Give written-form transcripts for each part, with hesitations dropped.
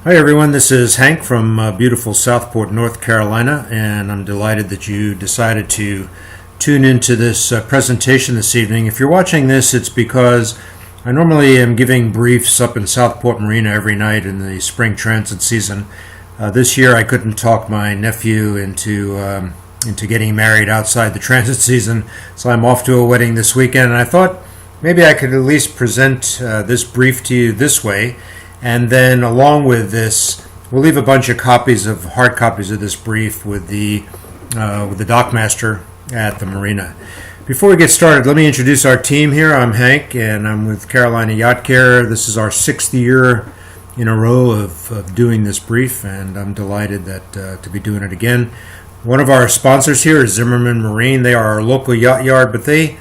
Hi everyone, this is Hank from beautiful Southport, North Carolina, and I'm delighted that you decided to tune into this presentation this evening. If you're watching this, it's because I normally am giving briefs up in Southport Marina every night in the spring transit season. This year I couldn't talk my nephew into getting married outside the transit season, so I'm off to a wedding this weekend, and I thought maybe I could at least present this brief to you this way. And then along with this, we'll leave a bunch of hard copies of this brief with the dockmaster at the marina. Before we get started, let me introduce our team here. I'm Hank, and I'm with Carolina Yacht Care. This is our 6th year in a row of doing this brief, and I'm delighted to be doing it again. One of our sponsors here is Zimmerman Marine. They are our local yacht yard, but they've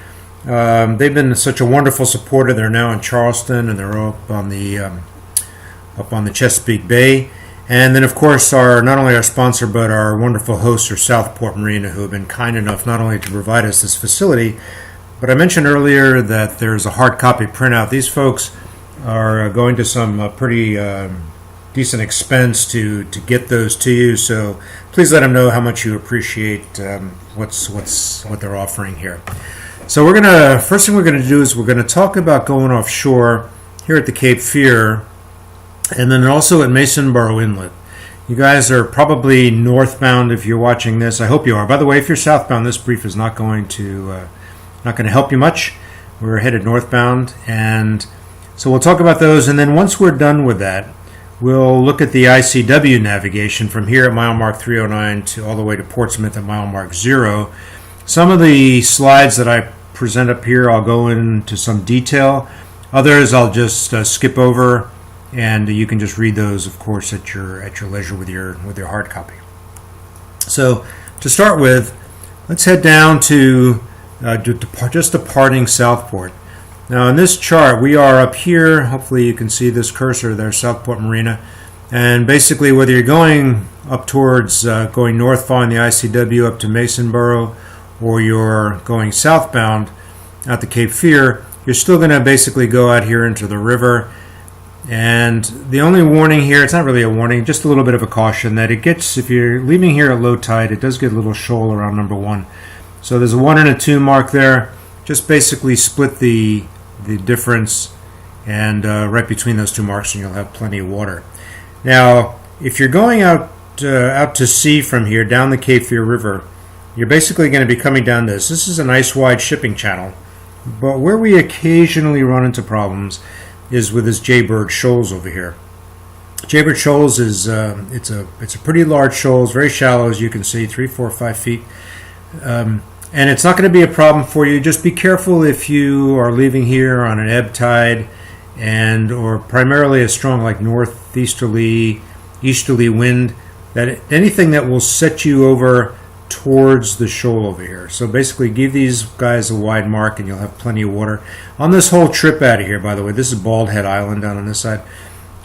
been such a wonderful supporter. They're now in Charleston, and they're up on the Chesapeake Bay. And then, of course, not only our sponsor, but our wonderful hosts are Southport Marina, who have been kind enough not only to provide us this facility, but I mentioned earlier that there's a hard copy printout. These folks are going to some pretty decent expense to get those to you, so please let them know how much you appreciate what they're offering here. So first thing we're going to do is we're going to talk about going offshore here at the Cape Fear, and then also at Masonboro Inlet. You guys are probably northbound if you're watching this. I hope you are. By the way, if you're southbound, this brief is not going to help you much. We're headed northbound, and so we'll talk about those. And then once we're done with that, we'll look at the ICW navigation from here at mile mark 309 to all the way to Portsmouth at mile mark 0. Some of the slides that I present up here, I'll go into some detail. Others I'll just skip over, and you can just read those, of course, at your leisure with your hard copy. So to start with, let's head down to just departing Southport. Now in this chart, we are up here. Hopefully you can see this cursor there, Southport Marina. And basically, whether you're going up towards going north following the ICW up to Masonboro, or you're going southbound out the Cape Fear, you're still going to basically go out here into the river. And the only warning here, it's not really a warning, just a little bit of a caution that if you're leaving here at low tide, it does get a little shoal around number 1. So there's a 1 and a 2 mark there. Just basically split the difference and right between those 2 marks, and you'll have plenty of water. Now, if you're going out to sea from here down the Cape Fear River, you're basically going to be coming down this. This is a nice wide shipping channel, but where we occasionally run into problems is with this Jaybird Shoals over here. Jaybird Shoals is it's a pretty large shoal. It's very shallow, as you can see, 3, 4, 5 feet. And it's not going to be a problem for you. Just be careful if you are leaving here on an ebb tide or primarily a strong like northeasterly, easterly wind, that anything that will set you over towards the shoal over here. So basically give these guys a wide mark and you'll have plenty of water. On this whole trip out of here, by the way, this is Bald Head Island down on this side.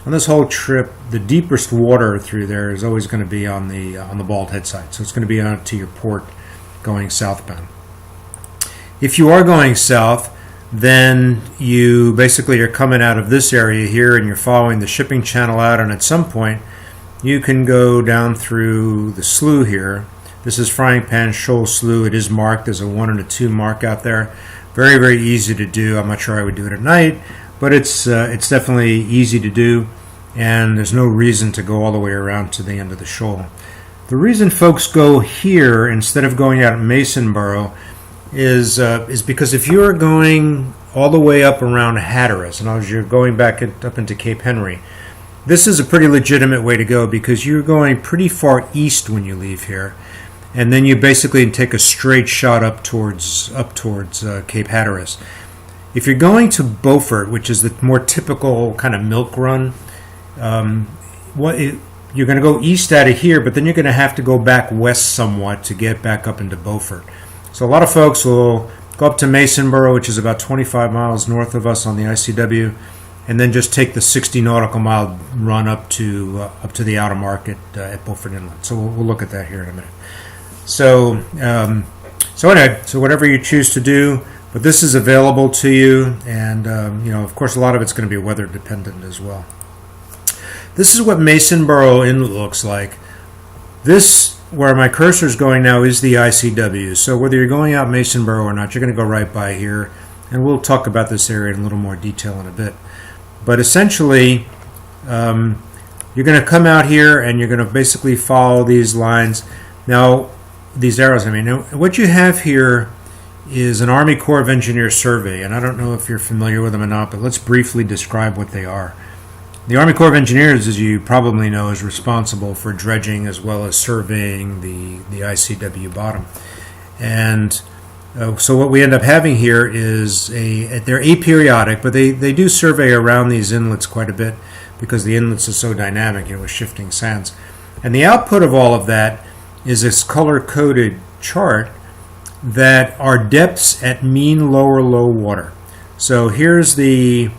On this whole trip, the deepest water through there is always going to be on the Bald Head side. So it's going to be out to your port going southbound. If you are going south, then you basically are coming out of this area here and you're following the shipping channel out, and at some point you can go down through the slough here. This is Frying Pan Shoal Slough. It is marked. There's a 1 and a 2 mark out there. Very, very easy to do. I'm not sure I would do it at night, but it's definitely easy to do, and there's no reason to go all the way around to the end of the shoal. The reason folks go here instead of going out at Masonboro is because if you're going all the way up around Hatteras, and as you're going back up into Cape Henry, this is a pretty legitimate way to go because you're going pretty far east when you leave here. And then you basically take a straight shot up towards Cape Hatteras. If you're going to Beaufort, which is the more typical kind of milk run, you're going to go east out of here, but then you're going to have to go back west somewhat to get back up into Beaufort. So a lot of folks will go up to Masonboro, which is about 25 miles north of us on the ICW, and then just take the 60 nautical mile run up to the outer market at Beaufort Inlet. So we'll look at that here in a minute. So anyway, so whatever you choose to do, but this is available to you, and of course, a lot of it's going to be weather dependent as well. this is what Masonboro Inlet looks like. This, where my cursor is going now, is the ICW. So whether you're going out Masonboro or not, you're going to go right by here. And we'll talk about this area in a little more detail in a bit. But essentially, you're going to come out here and you're going to basically follow these lines. Now, these arrows, now, what you have here is an Army Corps of Engineers survey. And I don't know if you're familiar with them or not, but let's briefly describe what they are. The Army Corps of Engineers, as you probably know, is responsible for dredging as well as surveying the ICW bottom. And so what we end up having here is they're aperiodic, but they do survey around these inlets quite a bit because the inlets are so dynamic, with shifting sands. And the output of all of that is this color-coded chart that are depths at mean lower low water. So here's the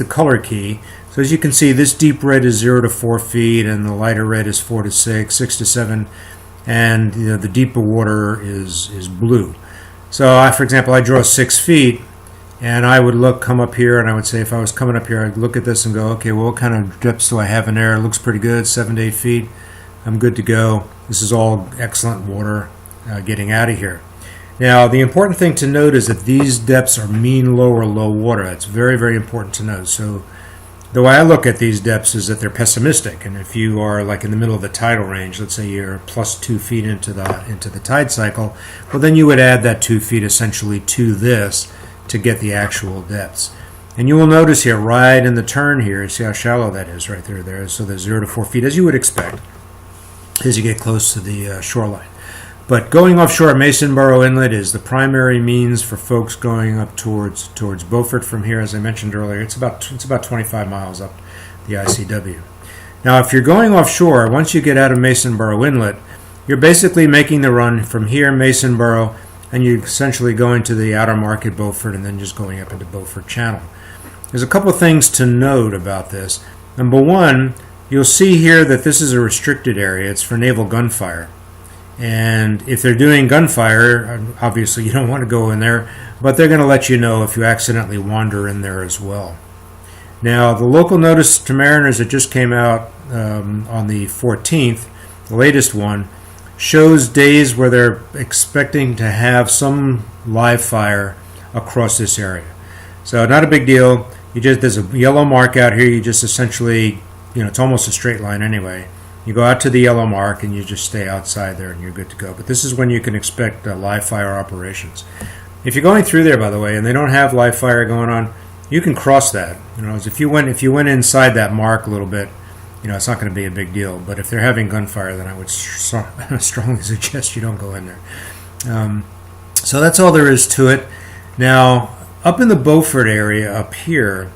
color key. So as you can see, this deep red is 0 to 4 feet, and the lighter red is 4 to 6, 6 to 7, and the deeper water is blue. So, for example, I draw 6 feet, and I would come up here, and I would say, if I was coming up here, I'd look at this and go, okay, well, what kind of depths do I have in there? It looks pretty good, 7 to 8 feet. I'm good to go. This is all excellent water getting out of here. Now, the important thing to note is that these depths are mean lower low water. That's very, very important to note. So the way I look at these depths is that they're pessimistic, and if you are like in the middle of the tidal range, let's say you're plus 2 feet into the tide cycle, well, then you would add that 2 feet essentially to this to get the actual depths. And you will notice here, right in the turn here, you see how shallow that is right there. So there's 0 to 4 feet, as you would expect, as you get close to the shoreline. But going offshore at Masonboro Inlet is the primary means for folks going up towards Beaufort from here. As I mentioned earlier, it's about 25 miles up the ICW. Now, if you're going offshore, once you get out of Masonboro Inlet, you're basically making the run from here, Masonboro, and you're essentially going to the outer market, Beaufort, and then just going up into Beaufort Channel. There's a couple things to note about this. Number one, you'll see here that this is a restricted area. It's for naval gunfire. And if they're doing gunfire, obviously you don't want to go in there, but they're going to let you know if you accidentally wander in there as well. Now, the local notice to mariners that just came out on the 14th, the latest one, shows days where they're expecting to have some live fire across this area. So not a big deal. There's a yellow mark out here. You just essentially, it's almost a straight line anyway. You go out to the yellow mark and you just stay outside there and you're good to go. But this is when you can expect live fire operations. If you're going through there, by the way, and they don't have live fire going on, you can cross that. If you went inside that mark a little bit, it's not going to be a big deal. But if they're having gunfire, then I would strongly suggest you don't go in there. So that's all there is to it. Now, up in the Beaufort area up here,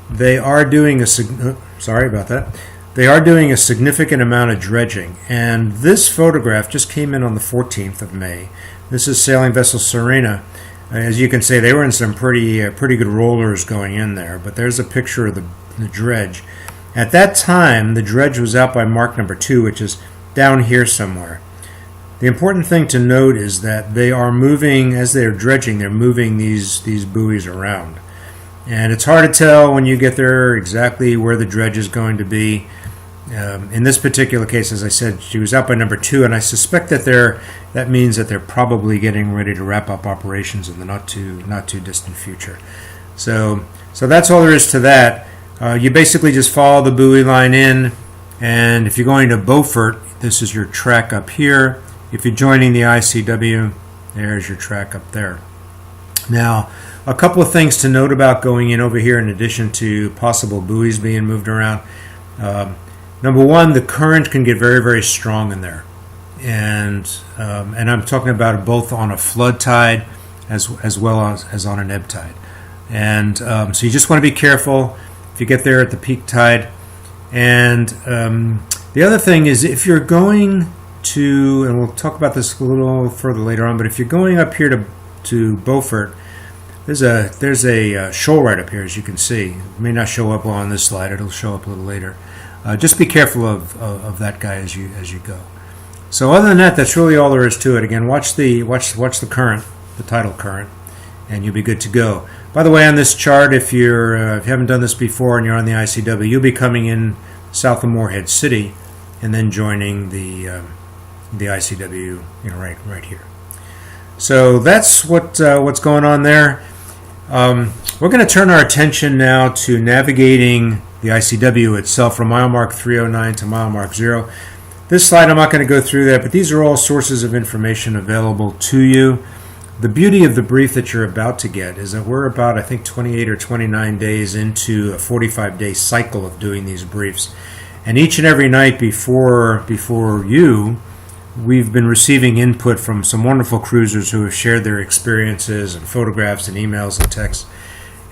they are doing sorry about that. They are doing a significant amount of dredging, and this photograph just came in on the 14th of May. This is sailing vessel Serena. As you can see, they were in some pretty good rollers going in there, but there's a picture of the dredge. At that time, the dredge was out by mark number 2, which is down here somewhere. The important thing to note is that they are moving, as they're dredging, they're moving these buoys around. And it's hard to tell when you get there exactly where the dredge is going to be. In this particular case, as I said, she was out by number 2, and I suspect that that means that they're probably getting ready to wrap up operations in the not too distant future. So that's all there is to that. You basically just follow the buoy line in, and if you're going to Beaufort, this is your track up here. If you're joining the ICW, there's your track up there. Now, a couple of things to note about going in over here in addition to possible buoys being moved around. Number one, the current can get very, very strong in there. And I'm talking about it both on a flood tide as well as on an ebb tide. And so you just want to be careful if you get there at the peak tide. And the other thing is if you're going to, and we'll talk about this a little further later on, but if you're going up here to Beaufort, there's a shoal right up here, as you can see. It may not show up on this slide. It'll show up a little later. Just be careful of that guy as you go. So other than that, that's really all there is to it. Again, watch the current, the tidal current, and you'll be good to go. By the way, on this chart, if you haven't done this before and you're on the ICW, you'll be coming in south of Morehead City, and then joining the ICW, right here. So that's what's going on there. We're going to turn our attention now to navigating the ICW itself from mile mark 309 to mile mark 0. This slide, I'm not going to go through that, but these are all sources of information available to you. The beauty of the brief that you're about to get is that we're about, I think, 28 or 29 days into a 45-day cycle of doing these briefs. And each and every night before you, we've been receiving input from some wonderful cruisers who have shared their experiences and photographs and emails and texts.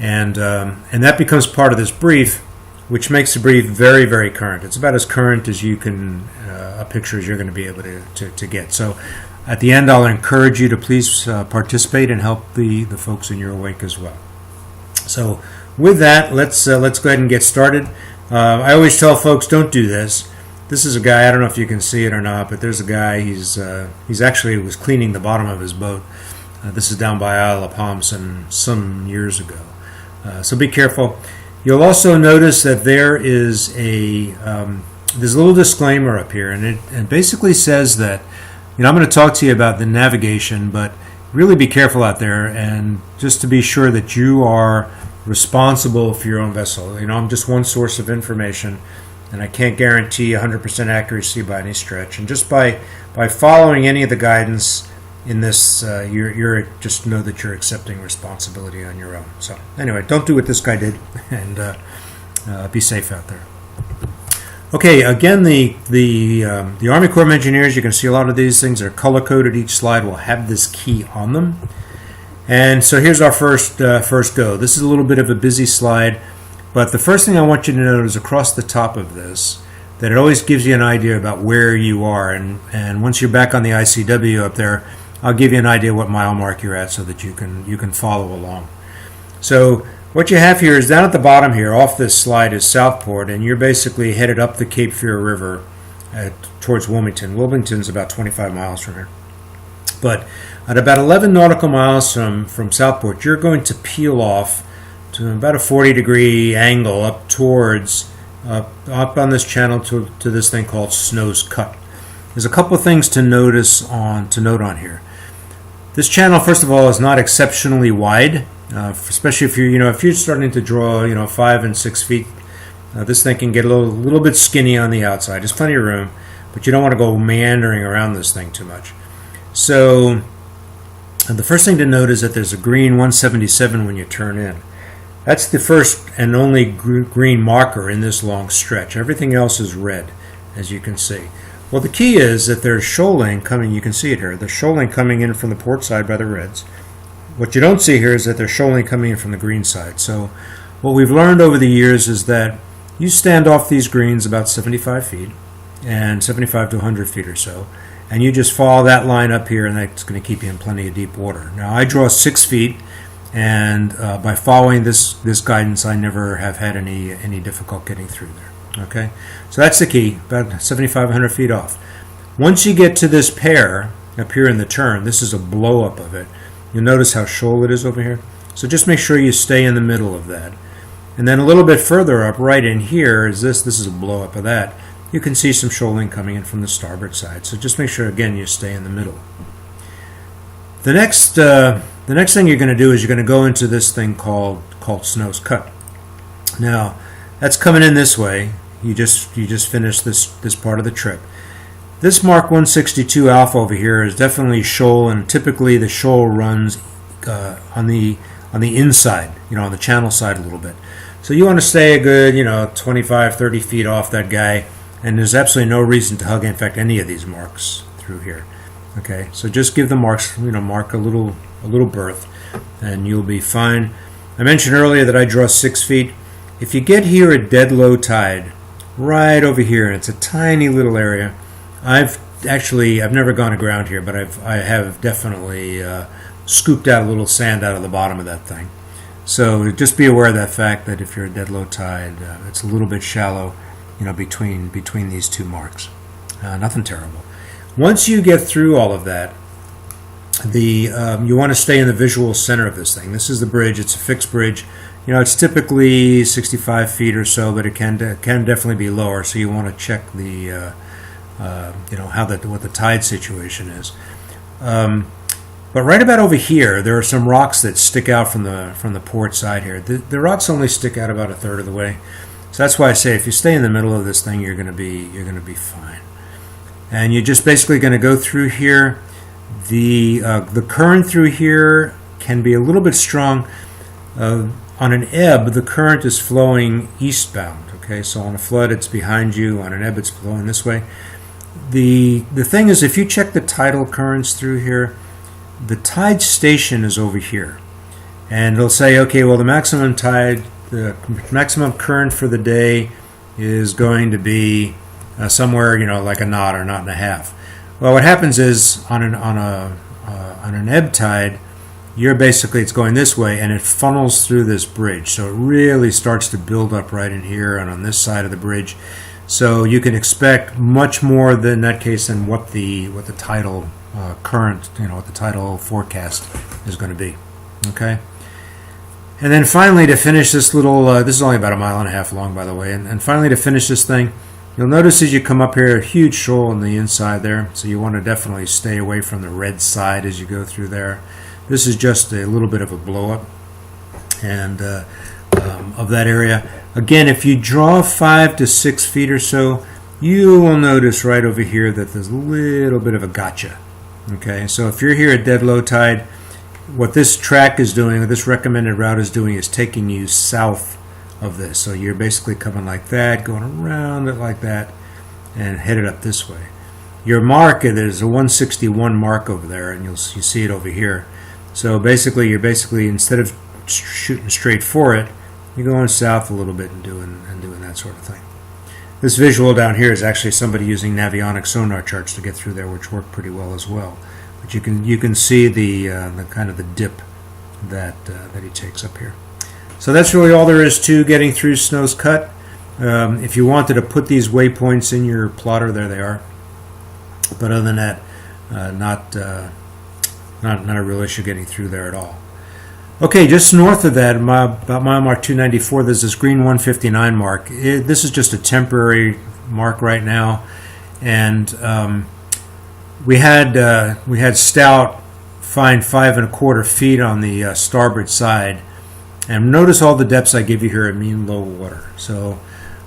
And that becomes part of this brief, which makes the brief very, very current. It's about as current as you can, a picture as you're going to be able to get. So at the end, I'll encourage you to please participate and help the folks in your wake as well. So with that, let's go ahead and get started. I always tell folks, don't do this. This is a guy, I don't know if you can see it or not, but there's a guy, he's actually was cleaning the bottom of his boat. This is down by Isle of Palms some years ago. So be careful. You'll also notice that there's a little disclaimer up here, and it basically says that, I'm going to talk to you about the navigation, but really be careful out there, and just to be sure that you are responsible for your own vessel. I'm just one source of information, and I can't guarantee 100% accuracy by any stretch. And just by following any of the guidance in this, you're just know that you're accepting responsibility on your own. So anyway, don't do what this guy did, and be safe out there. Okay, again, the Army Corps of Engineers, you can see a lot of these things are color-coded. Each slide will have this key on them. And so here's our first go. This is a little bit of a busy slide, but the first thing I want you to note is across the top of this, that it always gives you an idea about where you are. And once you're back on the ICW up there, I'll give you an idea what mile mark you're at so that you can follow along. So what you have here is down at the bottom here, off this slide, is Southport, and you're basically headed up the Cape Fear River towards Wilmington. Wilmington's about 25 miles from here. But at about 11 nautical miles from Southport, you're going to peel off to about a 40-degree angle up towards, up on this channel to this thing called Snow's Cut. There's a couple of things to note on here. This channel, first of all, is not exceptionally wide, especially if you're starting to draw 5 and 6 feet. This thing can get a little bit skinny on the outside. There's plenty of room, but you don't want to go meandering around this thing too much. So the first thing to note is that there's a green 177 when you turn in. That's the first and only green marker in this long stretch. Everything else is red, as you can see. Well, the key is that there's shoaling coming. You can see it here. There's shoaling coming in from the port side by the reds. What you don't see here is that there's shoaling coming in from the green side. So what we've learned over the years is that you stand off these greens about 75 feet and 75 to 100 feet or so, and you just follow that line up here, and that's going to keep you in plenty of deep water. Now, I draw 6 feet, and by following this guidance, I never have had any difficulty getting through there. Okay, so that's the key, about 7,500 feet off. Once you get to this pair up here in the turn, this is a blow up of it. You'll notice how shoal it is over here. So just make sure you stay in the middle of that. And then a little bit further up, right in here, is this is a blow up of that. You can see some shoaling coming in from the starboard side. So just make sure, again, you stay in the middle. The next thing you're going to do is you're going to go into this thing called Snow's Cut. Now, that's coming in this way. You just finished this part of the trip. This Mark 162 Alpha over here is definitely shoal, and typically the shoal runs on the inside, on the channel side a little bit. So you want to stay a good, 25, 30 feet off that guy, and there's absolutely no reason to hug, in fact, any of these marks through here. Okay, so just give the marks, mark a little berth, and you'll be fine. I mentioned earlier that I draw 6 feet. If you get here at dead low tide, right over here, and it's a tiny little area. I've never gone aground here, but I have definitely scooped out a little sand out of the bottom of that thing. So just be aware of that fact that if you're at dead low tide, it's a little bit shallow, between these two marks. Nothing terrible. Once you get through all of that, you want to stay in the visual center of this thing. This is the bridge. It's a fixed bridge. it's typically 65 feet or so, but it can definitely be lower. So you want to check the what the tide situation is. But right about over here, there are some rocks that stick out from the port side here. The rocks only stick out about a third of the way, so that's why I say if you stay in the middle of this thing, you're going to be fine. And you're just basically going to go through here. The current through here can be a little bit strong. On an ebb, the current is flowing eastbound. Okay, so on a flood, it's behind you. On an ebb, it's flowing this way. The thing is, if you check the tidal currents through here, the tide station is over here, and it'll say, okay, well, the maximum tide, the maximum current for the day is going to be somewhere, like a knot or knot and a half. Well, what happens is on an ebb tide, it's going this way, and it funnels through this bridge, so it really starts to build up right in here and on this side of the bridge. So you can expect much more than that case than what the tidal current, what the tidal forecast is going to be. Okay. And then finally, to finish this little, this is only about 1.5 miles long, by the way. And finally, to finish this thing, you'll notice as you come up here, a huge shoal on the inside there. So you want to definitely stay away from the red side as you go through there. This is just a little bit of a blow up and of that area. Again, if you draw 5 to 6 feet or so, you will notice right over here that there's a little bit of a gotcha. Okay, so if you're here at dead low tide, what this track is doing, what this recommended route is doing, is taking you south of this. So you're basically coming like that, going around it like that, and headed up this way. Your mark, there's a 161 mark over there, and you see it over here. So basically, instead of shooting straight for it, you're going south a little bit and doing that sort of thing. This visual down here is actually somebody using navionic sonar charts to get through there, which work pretty well as well. But you can see the kind of the dip that he takes up here. So that's really all there is to getting through Snow's Cut. If you wanted to put these waypoints in your plotter, there they are. But other than that, not a real issue getting through there at all. Okay, just north of that, about mile mark 294, there's this green 159 mark. This is just a temporary mark right now, and we had Stout find 5 1/4 feet on the starboard side, and notice all the depths I give you here at mean low water. So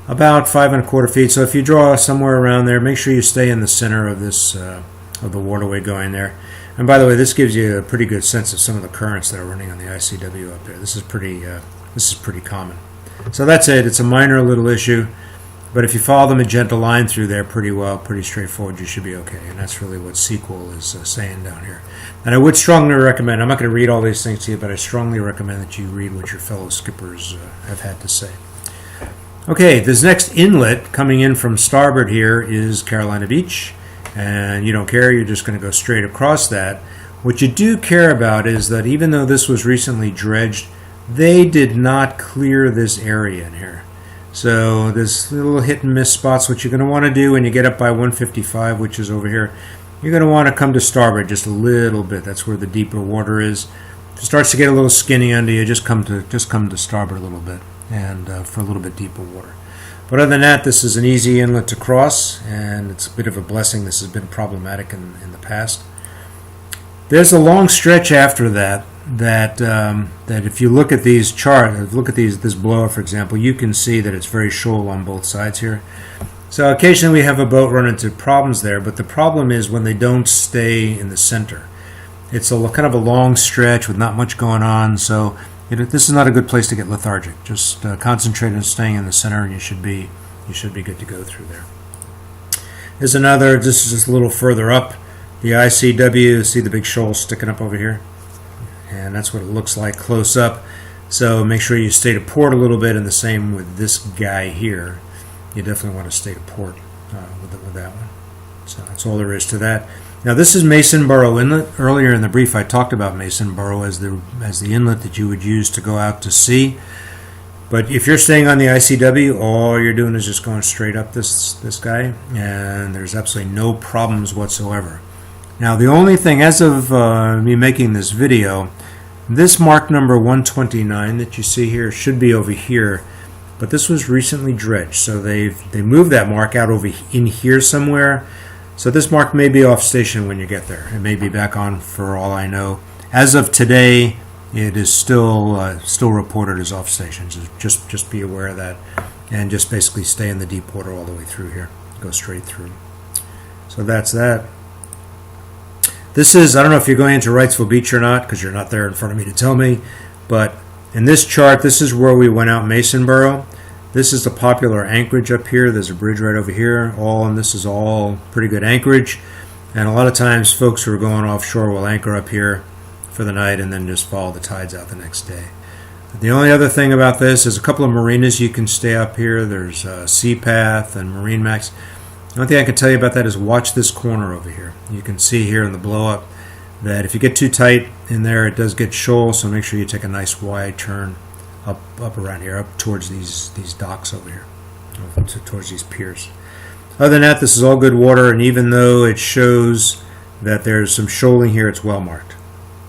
about 5 1/4 feet. So if you draw somewhere around there, make sure you stay in the center of this of the waterway going there. And by the way, this gives you a pretty good sense of some of the currents that are running on the ICW up there. This is pretty common. So that's it. It's a minor little issue, but if you follow the magenta line through there pretty well, pretty straightforward, you should be okay. And that's really what SQL is saying down here. And I would strongly recommend, I'm not going to read all these things to you, but I strongly recommend that you read what your fellow skippers have had to say. Okay, this next inlet coming in from starboard here is Carolina Beach. And you don't care, you're just going to go straight across that. What you do care about is that even though this was recently dredged, they did not clear this area in here. So there's little hit and miss spots. What you're going to want to do when you get up by 155, which is over here, you're going to want to come to starboard just a little bit. That's where the deeper water is. If it starts to get a little skinny under you, just come to starboard a little bit, and for a little bit deeper water. But other than that, this is an easy inlet to cross, and it's a bit of a blessing. This has been problematic in the past. There's a long stretch after that if you look at these charts, this blower, for example, you can see that it's very shoal on both sides here. So occasionally we have a boat run into problems there, but the problem is when they don't stay in the center. It's a kind of a long stretch with not much going on, so this is not a good place to get lethargic. Just concentrate on staying in the center, and you should be good to go through there. There's another. This is just a little further up. The ICW. See the big shoal sticking up over here, and that's what it looks like close up. So make sure you stay to port a little bit, and the same with this guy here. You definitely want to stay to port with that one. So that's all there is to that. Now this is Mason Burrow Inlet. Earlier in the brief I talked about Mason Burrow as the inlet that you would use to go out to sea. But if you're staying on the ICW, all you're doing is just going straight up this guy, and there's absolutely no problems whatsoever. Now the only thing, as of me making this video, This mark number 129 that you see here should be over here, but this was recently dredged, so they moved that mark out over in here somewhere. So this mark may be off station when you get there. It may be back on for all I know. As of today, it is still reported as off station. So just be aware of that, and just basically stay in the deep water all the way through here. Go straight through. So that's that. This is, I don't know if you're going into Wrightsville Beach or not, because you're not there in front of me to tell me, but in this chart, this is where we went out Masonboro. This is the popular anchorage up here. There's a bridge right over here, and this is all pretty good anchorage. And a lot of times folks who are going offshore will anchor up here for the night and then just follow the tides out the next day. The only other thing about this is a couple of marinas you can stay up here. There's Sea Path and Marine Max. The only thing I can tell you about that is watch this corner over here. You can see here in the blow up that if you get too tight in there, it does get shoal, so make sure you take a nice wide turn up around here, up towards these docks over here, towards these piers. Other than that, this is all good water, and even though it shows that there's some shoaling here, it's well marked.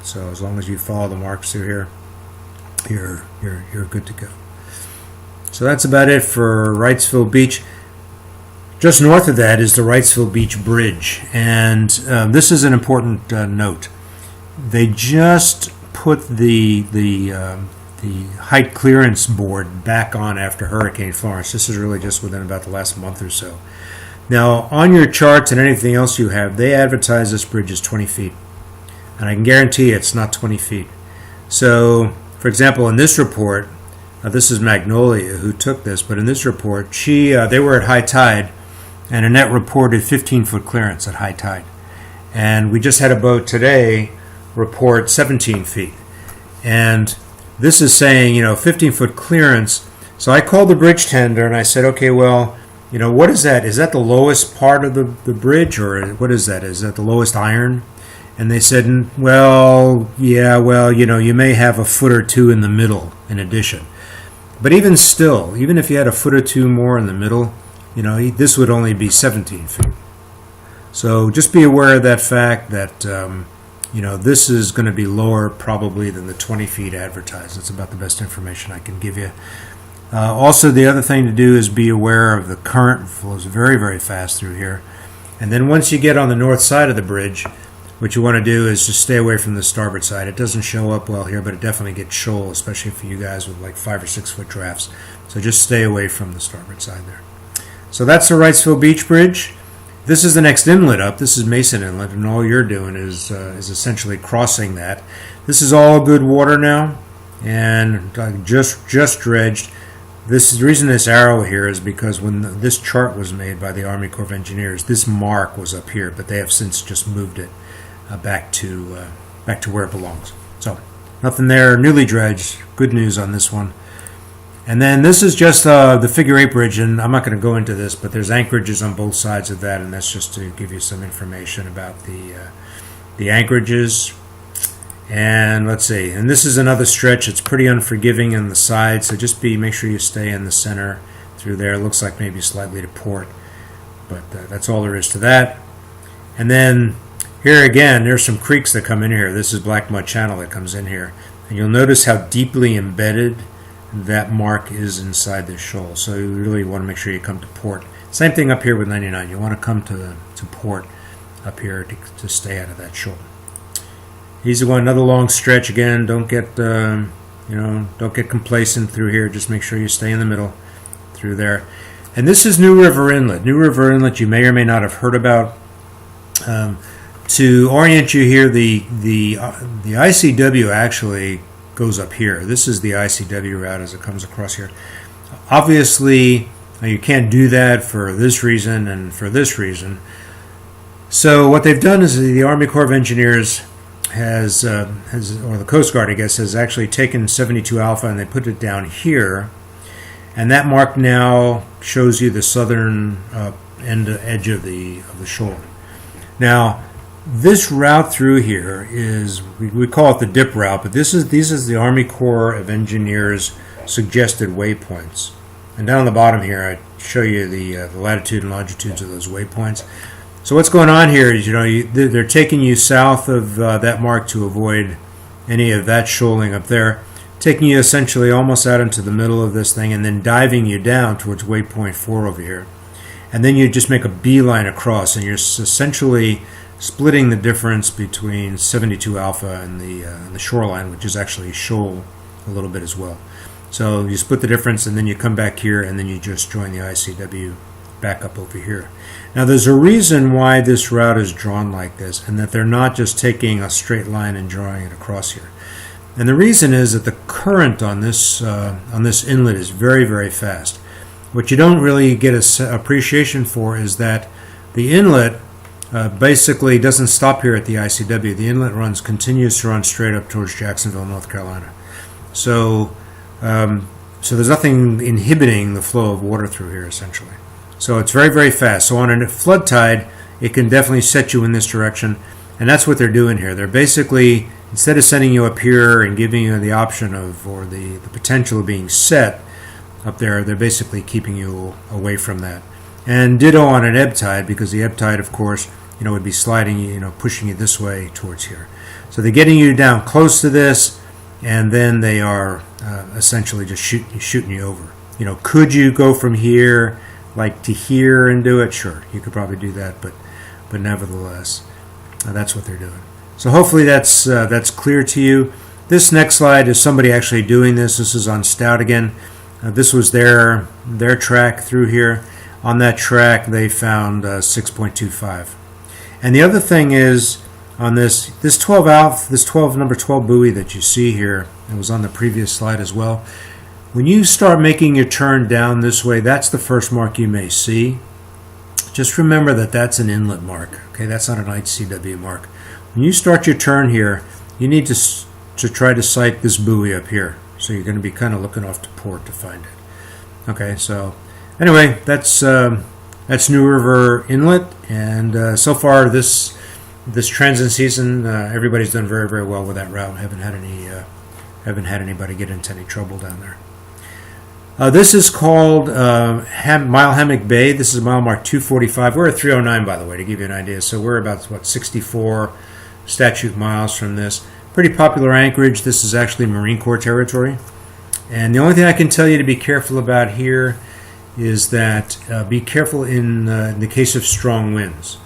So as long as you follow the marks through here, you're good to go. So that's about it for Wrightsville Beach. Just north of that is the Wrightsville Beach Bridge, and this is an important note. They just put the height clearance board back on after Hurricane Florence. This is really just within about the last month or so. Now, on your charts and anything else you have, they advertise this bridge as 20 feet, and I can guarantee it's not 20 feet. So, for example, in this report, this is Magnolia who took this, but in this report, they were at high tide, and Annette reported 15-foot clearance at high tide. And we just had a boat today report 17 feet. And this is saying, 15-foot clearance. So I called the bridge tender and I said, okay, well, what is that? Is that the lowest part of the bridge, or what is that? Is that the lowest iron? And they said, well, yeah, you may have a foot or two in the middle in addition. But even still, even if you had a foot or two more in the middle, this would only be 17 feet. So just be aware of that fact that, this is going to be lower probably than the 20 feet advertised. That's about the best information I can give you. Also, the other thing to do is be aware of the current flows very, very fast through here. And then once you get on the north side of the bridge, what you want to do is just stay away from the starboard side. It doesn't show up well here, but it definitely gets shoal, especially for you guys with like 5 or 6 foot drafts. So just stay away from the starboard side there. So that's the Wrightsville Beach Bridge. This is the next inlet up. This is Mason Inlet, and all you're doing is essentially crossing that. This is all good water now, and just dredged. The reason this arrow here is because when this chart was made by the Army Corps of Engineers, this mark was up here, but they have since just moved it back to where it belongs. So nothing there, newly dredged. Good news on this one. And then this is just the figure 8 bridge, and I'm not going to go into this, but there's anchorages on both sides of that, and that's just to give you some information about the anchorages. And let's see, and this is another stretch. It's pretty unforgiving on the side, so just make sure you stay in the center through there. It looks like maybe slightly to port, but that's all there is to that. And then here again, there's some creeks that come in here. This is Black Mud Channel that comes in here, and you'll notice how deeply embedded that mark is inside this shoal. So you really want to make sure you come to port. Same thing up here with 99. You want to come to port up here to stay out of that shoal. Easy one, another long stretch again. Don't get don't get complacent through here. Just make sure you stay in the middle through there. And this is New River Inlet. New River Inlet you may or may not have heard about. To orient you here, the ICW actually goes up here. This is the ICW route as it comes across here. Obviously, you can't do that for this reason and for this reason. So what they've done is the Army Corps of Engineers has or the Coast Guard, I guess, has actually taken 72 Alpha and they put it down here, and that mark now shows you the southern edge of the shoal. Now, this route through here is, we call it the dip route, but these is the Army Corps of Engineers suggested waypoints. And down on the bottom here, I show you the latitude and longitudes of those waypoints. So what's going on here is, they're taking you south of that mark to avoid any of that shoaling up there, taking you essentially almost out into the middle of this thing and then diving you down towards waypoint 4 over here. And then you just make a beeline across, and you're essentially splitting the difference between 72 alpha and the shoreline, which is actually shoal a little bit as well. So you split the difference, and then you come back here, and then you just join the ICW back up over here. Now there's a reason why this route is drawn like this, and that they're not just taking a straight line and drawing it across here. And the reason is that the current on this inlet is very, very fast. What you don't really get an appreciation for is that the inlet basically doesn't stop here at the ICW. The inlet continues to run straight up towards Jacksonville, North Carolina. So there's nothing inhibiting the flow of water through here, essentially. So it's very, very fast. So on a flood tide, it can definitely set you in this direction, and that's what they're doing here. They're basically, instead of sending you up here and giving you the option of, or the potential of being set up there, they're basically keeping you away from that. And ditto on an ebb tide, because the ebb tide, of course, would be sliding you, pushing you this way towards here. So they're getting you down close to this, and then they are essentially just shooting you over. Could you go from here like to here and do it? Sure, you could probably do that, but nevertheless, that's what they're doing. So hopefully that's clear to you. This next slide is somebody actually doing this. This is on Stout again. This was their track through here. On that track, they found 6.25. And the other thing is, on this number 12 buoy that you see here, it was on the previous slide as well. When you start making your turn down this way, that's the first mark you may see. Just remember that that's an inlet mark. Okay, that's not an ICW mark. When you start your turn here, you need to try to sight this buoy up here. So you're going to be kind of looking off to port to find it. Okay, so anyway, that's New River Inlet, and so far this transit season, everybody's done very, very well with that route. Haven't had anybody get into any trouble down there. This is called Mile Hammock Bay. This is mile mark 245. We're at 309, by the way, to give you an idea. So we're about 64 statute miles from this. Pretty popular anchorage. This is actually Marine Corps territory. And the only thing I can tell you to be careful about here is that be careful in the case of strong winds.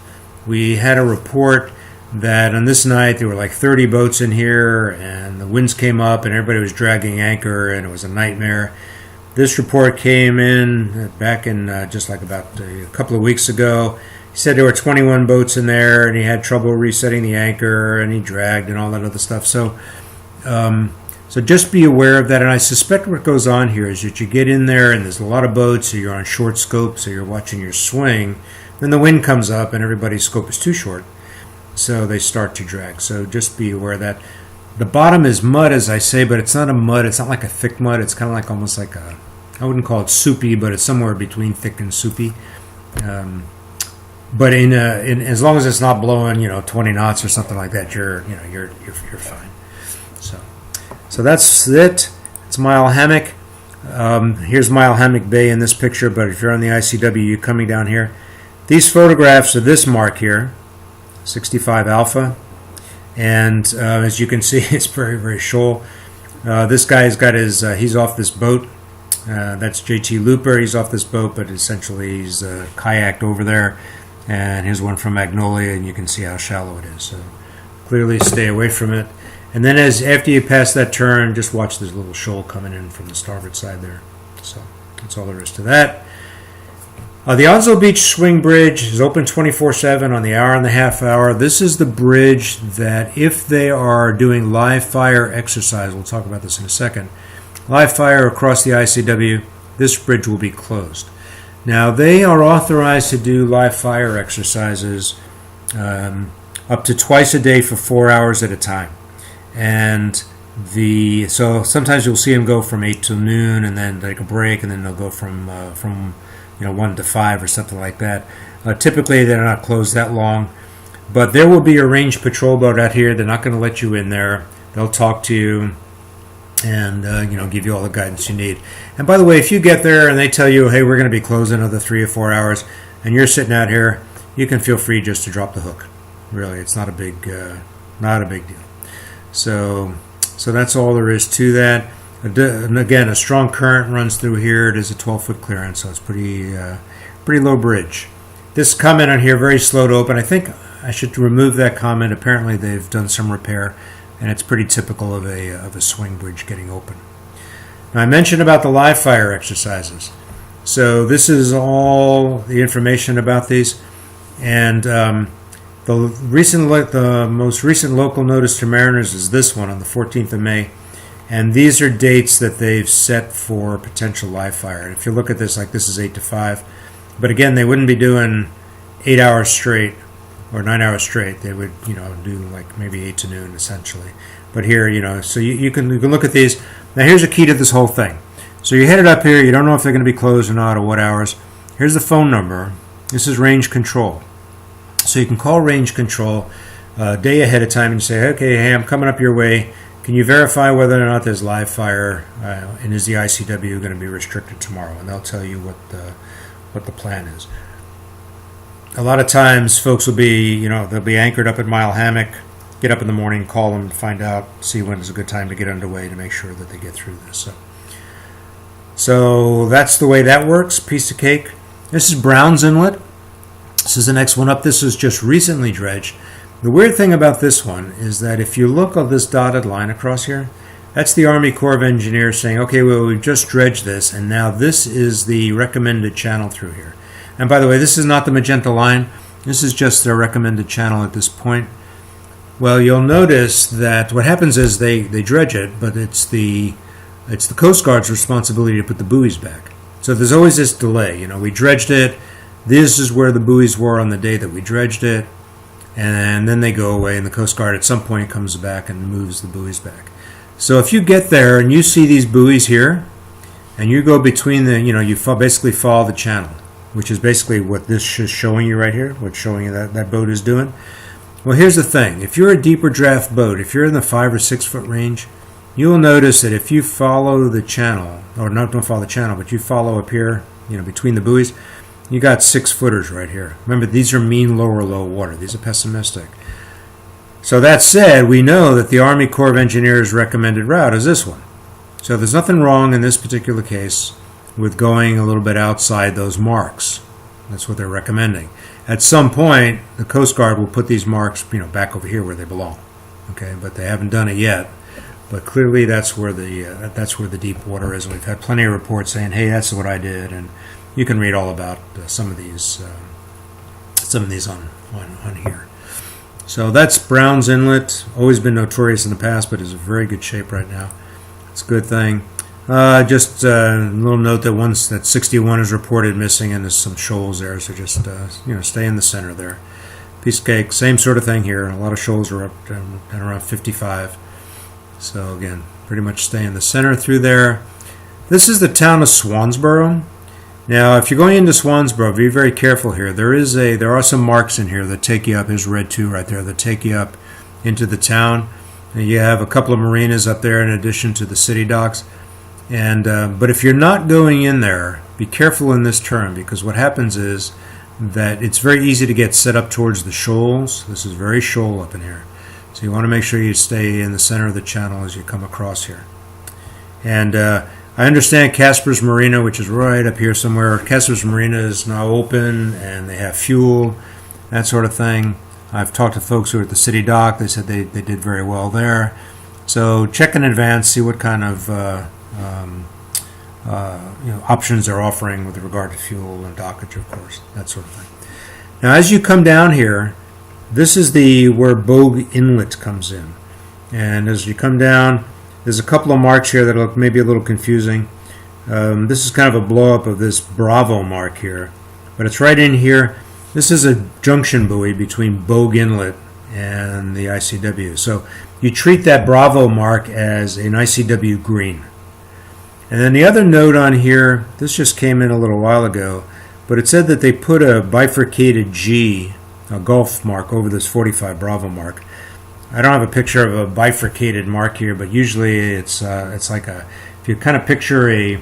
We had a report that on this night there were like 30 boats in here, and the winds came up and everybody was dragging anchor, and it was a nightmare. This report came in back in just like about a couple of weeks ago. He said there were 21 boats in there, and he had trouble resetting the anchor, and he dragged and all that other stuff. So just be aware of that. And I suspect what goes on here is that you get in there, and there's a lot of boats, so you're on short scope, so you're watching your swing. Then the wind comes up, and everybody's scope is too short, so they start to drag. So just be aware of that. The bottom is mud, as I say, but it's not a mud. It's not like a thick mud. It's kind of like almost like I wouldn't call it soupy, but it's somewhere between thick and soupy. But in as long as it's not blowing, 20 knots or something like that, you're fine. So that's it. It's Mile Hammock. Here's Mile Hammock Bay in this picture, but if you're on the ICW, you're coming down here. These photographs of this mark here, 65 alpha, and as you can see, it's very, very shoal. This guy's got he's off this boat. That's JT Looper. He's off this boat, but essentially he's kayaked over there. And here's one from Magnolia, and you can see how shallow it is. So clearly stay away from it. And then after you pass that turn, just watch this little shoal coming in from the starboard side there. So that's all there is to that. The Onslow Beach Swing Bridge is open 24/7 on the hour and a half hour. This is the bridge that if they are doing live fire exercise, we'll talk about this in a second, live fire across the ICW, this bridge will be closed. Now, they are authorized to do live fire exercises up to twice a day for 4 hours at a time. And so sometimes you'll see them go from 8 till noon, and then take a break, and then they'll go from 1 to 5 or something like that. Typically, they're not closed that long. But there will be a range patrol boat out here. They're not going to let you in there. They'll talk to you and give you all the guidance you need. And by the way, if you get there and they tell you, hey, we're going to be closed another 3 or 4 hours, and you're sitting out here, you can feel free just to drop the hook. Really, it's not a big deal. So So that's all there is to that. And again, a strong current runs through here. It is a 12-foot clearance, so it's pretty low bridge. This comment on here, very slow to open. I think I should remove that comment. Apparently they've done some repair, and it's pretty typical of a swing bridge getting open. Now, I mentioned about the live fire exercises. So this is all the information about these, and the most recent local notice to mariners is this one on the 14th of May, and these are dates that they've set for potential live fire. And if you look at this, like this is 8 to 5, but again, they wouldn't be doing 8 hours straight or 9 hours straight. They would, do like maybe 8 to noon essentially. But here, so you can look at these. Now here's a key to this whole thing. So you're headed up here. You don't know if they're going to be closed or not, or what hours. Here's the phone number. This is range control. So you can call range control a day ahead of time and say, okay, hey, I'm coming up your way. Can you verify whether or not there's live fire, and is the ICW going to be restricted tomorrow? And they'll tell you what the plan is. A lot of times, folks will be, they'll be anchored up at Mile Hammock. Get up in the morning, call them, find out, see when is a good time to get underway to make sure that they get through this. So that's the way that works. Piece of cake. This is Brown's Inlet. This is the next one up. This is just recently dredged. The weird thing about this one is that if you look at this dotted line across here, that's the Army Corps of Engineers saying, okay, well, we've just dredged this, and now this is the recommended channel through here. And by the way, this is not the magenta line. This is just their recommended channel at this point. Well, you'll notice that what happens is they dredge it, but it's the Coast Guard's responsibility to put the buoys back. So there's always this delay. We dredged it. This is where the buoys were on the day that we dredged it. And then they go away, and the Coast Guard at some point comes back and moves the buoys back. So if you get there and you see these buoys here, and you go between you basically follow the channel, which is basically what this is showing you right here, what's showing you that boat is doing. Well, here's the thing. If you're a deeper draft boat, if you're in the 5 or 6 foot range, you'll notice that if you follow the channel, or don't follow the channel, but you follow up here, between the buoys, you got 6 footers right here. Remember, these are mean lower low water. These are pessimistic. So that said, we know that the Army Corps of Engineers recommended route is this one. So there's nothing wrong in this particular case with going a little bit outside those marks. That's what they're recommending. At some point, the Coast Guard will put these marks, back over here where they belong. Okay, but they haven't done it yet. But clearly, that's where the deep water is. And we've had plenty of reports saying, "Hey, that's what I did," and you can read all about some of these on here. So that's Brown's Inlet. Always been notorious in the past, but is in very good shape right now. It's a good thing. Just a little note that 61 is reported missing, and there's some shoals there. So just stay in the center there. Piece of cake. Same sort of thing here. A lot of shoals are up at around 55. So again, pretty much stay in the center through there. This is the town of Swansboro. Now, if you're going into Swansboro, be very careful here. There are some marks in here that take you up. There's red 2 right there that take you up into the town. And you have a couple of marinas up there in addition to the city docks. And but if you're not going in there, be careful in this turn, because what happens is that it's very easy to get set up towards the shoals. This is very shoal up in here. So you want to make sure you stay in the center of the channel as you come across here. And I understand Casper's Marina, which is right up here somewhere. Casper's Marina is now open, and they have fuel, that sort of thing. I've talked to folks who are at the city dock. They said they did very well there. So check in advance, see what kind of options they're offering with regard to fuel and dockage, of course, that sort of thing. Now, as you come down here, this is where Bogue Inlet comes in. And as you come down, there's a couple of marks here that look maybe a little confusing. This is kind of a blow-up of this Bravo mark here. But it's right in here. This is a junction buoy between Bogue Inlet and the ICW. So you treat that Bravo mark as an ICW green. And then the other note on here, this just came in a little while ago, but it said that they put a bifurcated G, a Gulf mark, over this 45 Bravo mark. I don't have a picture of a bifurcated mark here, but usually it's like if you kind of picture a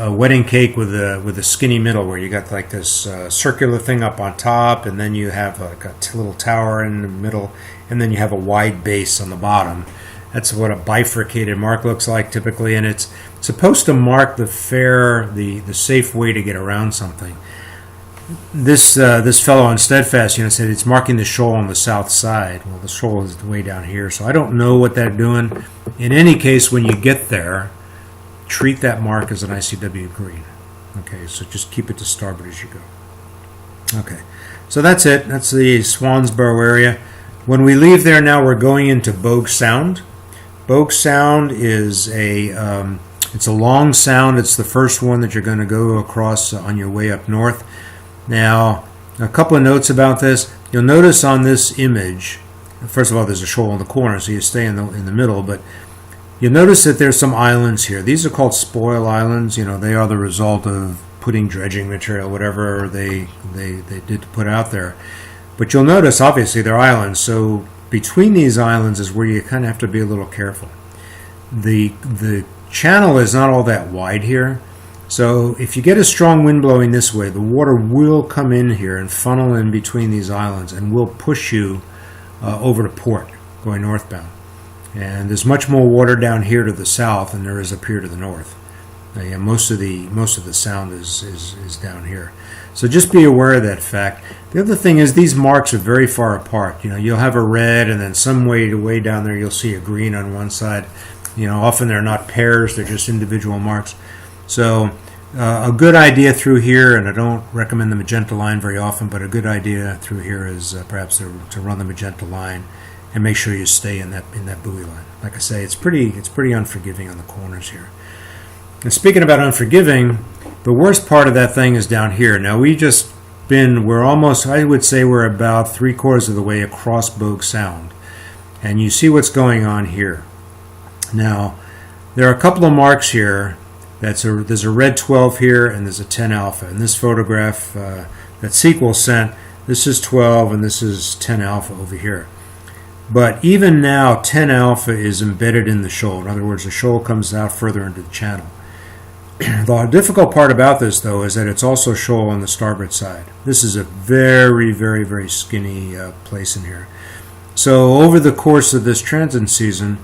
wedding cake with a skinny middle, where you got like this circular thing up on top, and then you have like a little tower in the middle, and then you have a wide base on the bottom. That's what a bifurcated mark looks like typically, and it's supposed to mark the safe way to get around something. This fellow on Steadfast said it's marking the shoal on the south side. Well, the shoal is way down here, so I don't know what they're doing. In any case, when you get there, treat that mark as an ICW green. Okay, so just keep it to starboard as you go. Okay, so that's it. That's the Swansboro area. When we leave there now, we're going into Bogue Sound. Bogue Sound is it's a long sound. It's the first one that you're going to go across on your way up north. Now, a couple of notes about this. You'll notice on this image, first of all, there's a shoal in the corner, so you stay in the middle, but you'll notice that there's some islands here. These are called spoil islands. They are the result of putting dredging material, whatever they did to put out there. But you'll notice, obviously, they're islands, so between these islands is where you kind of have to be a little careful. The channel is not all that wide here, so if you get a strong wind blowing this way, the water will come in here and funnel in between these islands and will push you over to port going northbound. And there's much more water down here to the south than there is up here to the north. Most of the sound is down here. So just be aware of that fact. The other thing is these marks are very far apart. You'll have a red, and then some way down there you'll see a green on one side. Often they're not pairs; they're just individual marks. So a good idea through here, and I don't recommend the magenta line very often, but a good idea through here is perhaps to run the magenta line and make sure you stay in that buoy line. Like I say, it's pretty unforgiving on the corners here. And speaking about unforgiving, the worst part of that thing is down here. Now we're almost, I would say we're about 3/4 of the way across Bogue Sound. And you see what's going on here. Now, there are a couple of marks here. There's a red 12 here, and there's a 10 alpha. In this photograph that Sequel sent, this is 12 and this is 10 alpha over here. But even now, 10 alpha is embedded in the shoal. In other words, the shoal comes out further into the channel. The difficult part about this, though, is that it's also shoal on the starboard side. This is a very, very, very skinny place in here. So over the course of this transit season,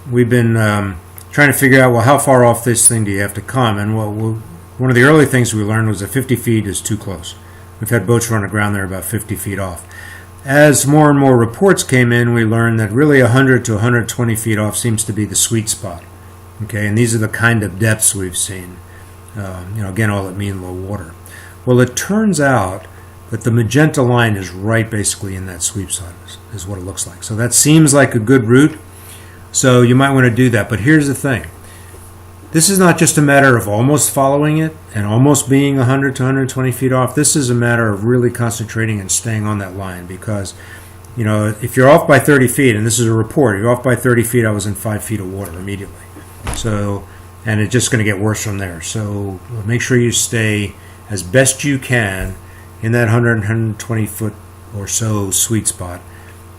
we've been trying to figure out, well, how far off this thing do you have to come? And one of the early things we learned was that 50 feet is too close. We've had boats run aground there about 50 feet off. As more and more reports came in, we learned that really 100 to 120 feet off seems to be the sweet spot. Okay, and these are the kind of depths we've seen. Again, all that mean low water. Well, it turns out that the magenta line is right basically in that sweep spot, is what it looks like. So that seems like a good route. So you might want to do that. But here's the thing. This is not just a matter of almost following it and almost being 100 to 120 feet off. This is a matter of really concentrating and staying on that line because, if you're off by 30 feet, and this is a report, you're off by 30 feet, I was in 5 feet of water immediately. So, and it's just going to get worse from there. So make sure you stay as best you can in that 100, 120 foot or so sweet spot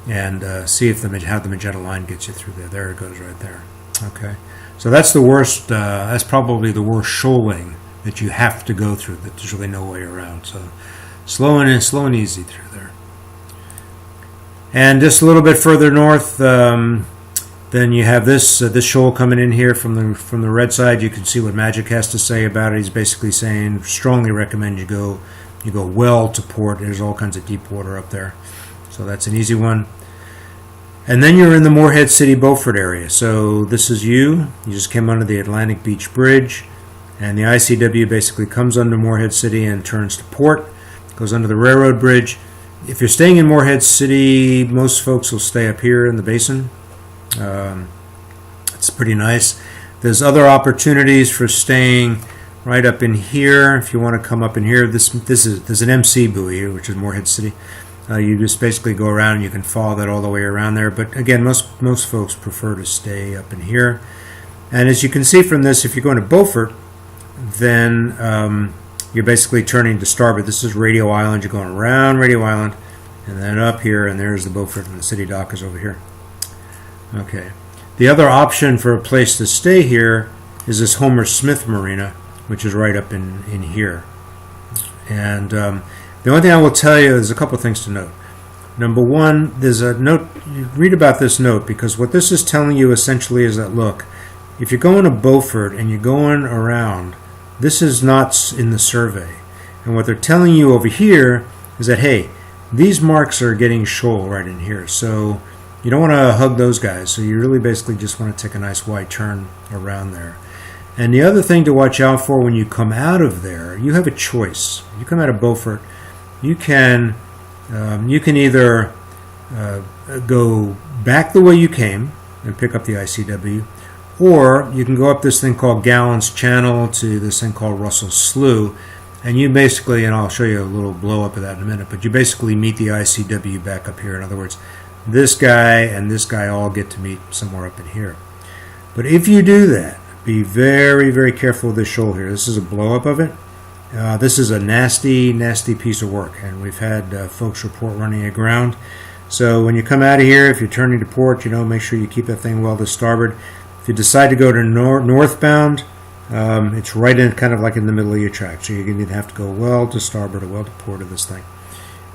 and see if how the magenta line gets you through there. There it goes right there. Okay. So that's the worst, that's probably the worst shoaling that you have to go through. There's really no way around. So slow and easy through there. And just a little bit further north, then you have this shoal coming in here from the red side. You can see what Magic has to say about it. He's basically saying, strongly recommend you go well to port. There's all kinds of deep water up there. So that's an easy one. And then you're in the Morehead City Beaufort area. So this is you just came under the Atlantic Beach Bridge, and the ICW basically comes under Morehead City and turns to port, goes under the railroad bridge. If you're staying in Morehead City, most folks will stay up here in the basin. It's pretty nice. There's other opportunities for staying right up in here. If you want to come up in here, there's an MC buoy here, which is Morehead City. You just basically go around and you can follow that all the way around there. But again, most folks prefer to stay up in here. And as you can see from this, if you're going to Beaufort, then you're basically turning to starboard. This is Radio Island. You're going around Radio Island and then up here, and there's the Beaufort, and the city dock is over here. Okay. The other option for a place to stay here is this Homer Smith Marina, which is right up in here. And the only thing I will tell you is a couple of things to note. Number one, there's a note. You read about this note, because what this is telling you essentially is that, look, if you're going to Beaufort and you're going around, this is not in the survey. And what they're telling you over here is that, hey, these marks are getting shoal right in here. So you don't want to hug those guys. So you really basically just want to take a nice wide turn around there. And the other thing to watch out for when you come out of there, you have a choice. You come out of Beaufort, you can either go back the way you came and pick up the ICW, or you can go up this thing called Gallant's Channel to this thing called Russell Slough, and you basically, and I'll show you a little blow up of that in a minute, but you basically meet the ICW back up here. In other words, this guy and this guy all get to meet somewhere up in here. But if you do that, be very, very careful with this shoal here. This is a blow up of it. This is a nasty, nasty piece of work, and we've had folks report running aground. So when you come out of here, if you're turning to port, make sure you keep that thing well to starboard. If you decide to go to northbound, it's right in, kind of like in the middle of your track. So you're going to have to go well to starboard or well to port of this thing,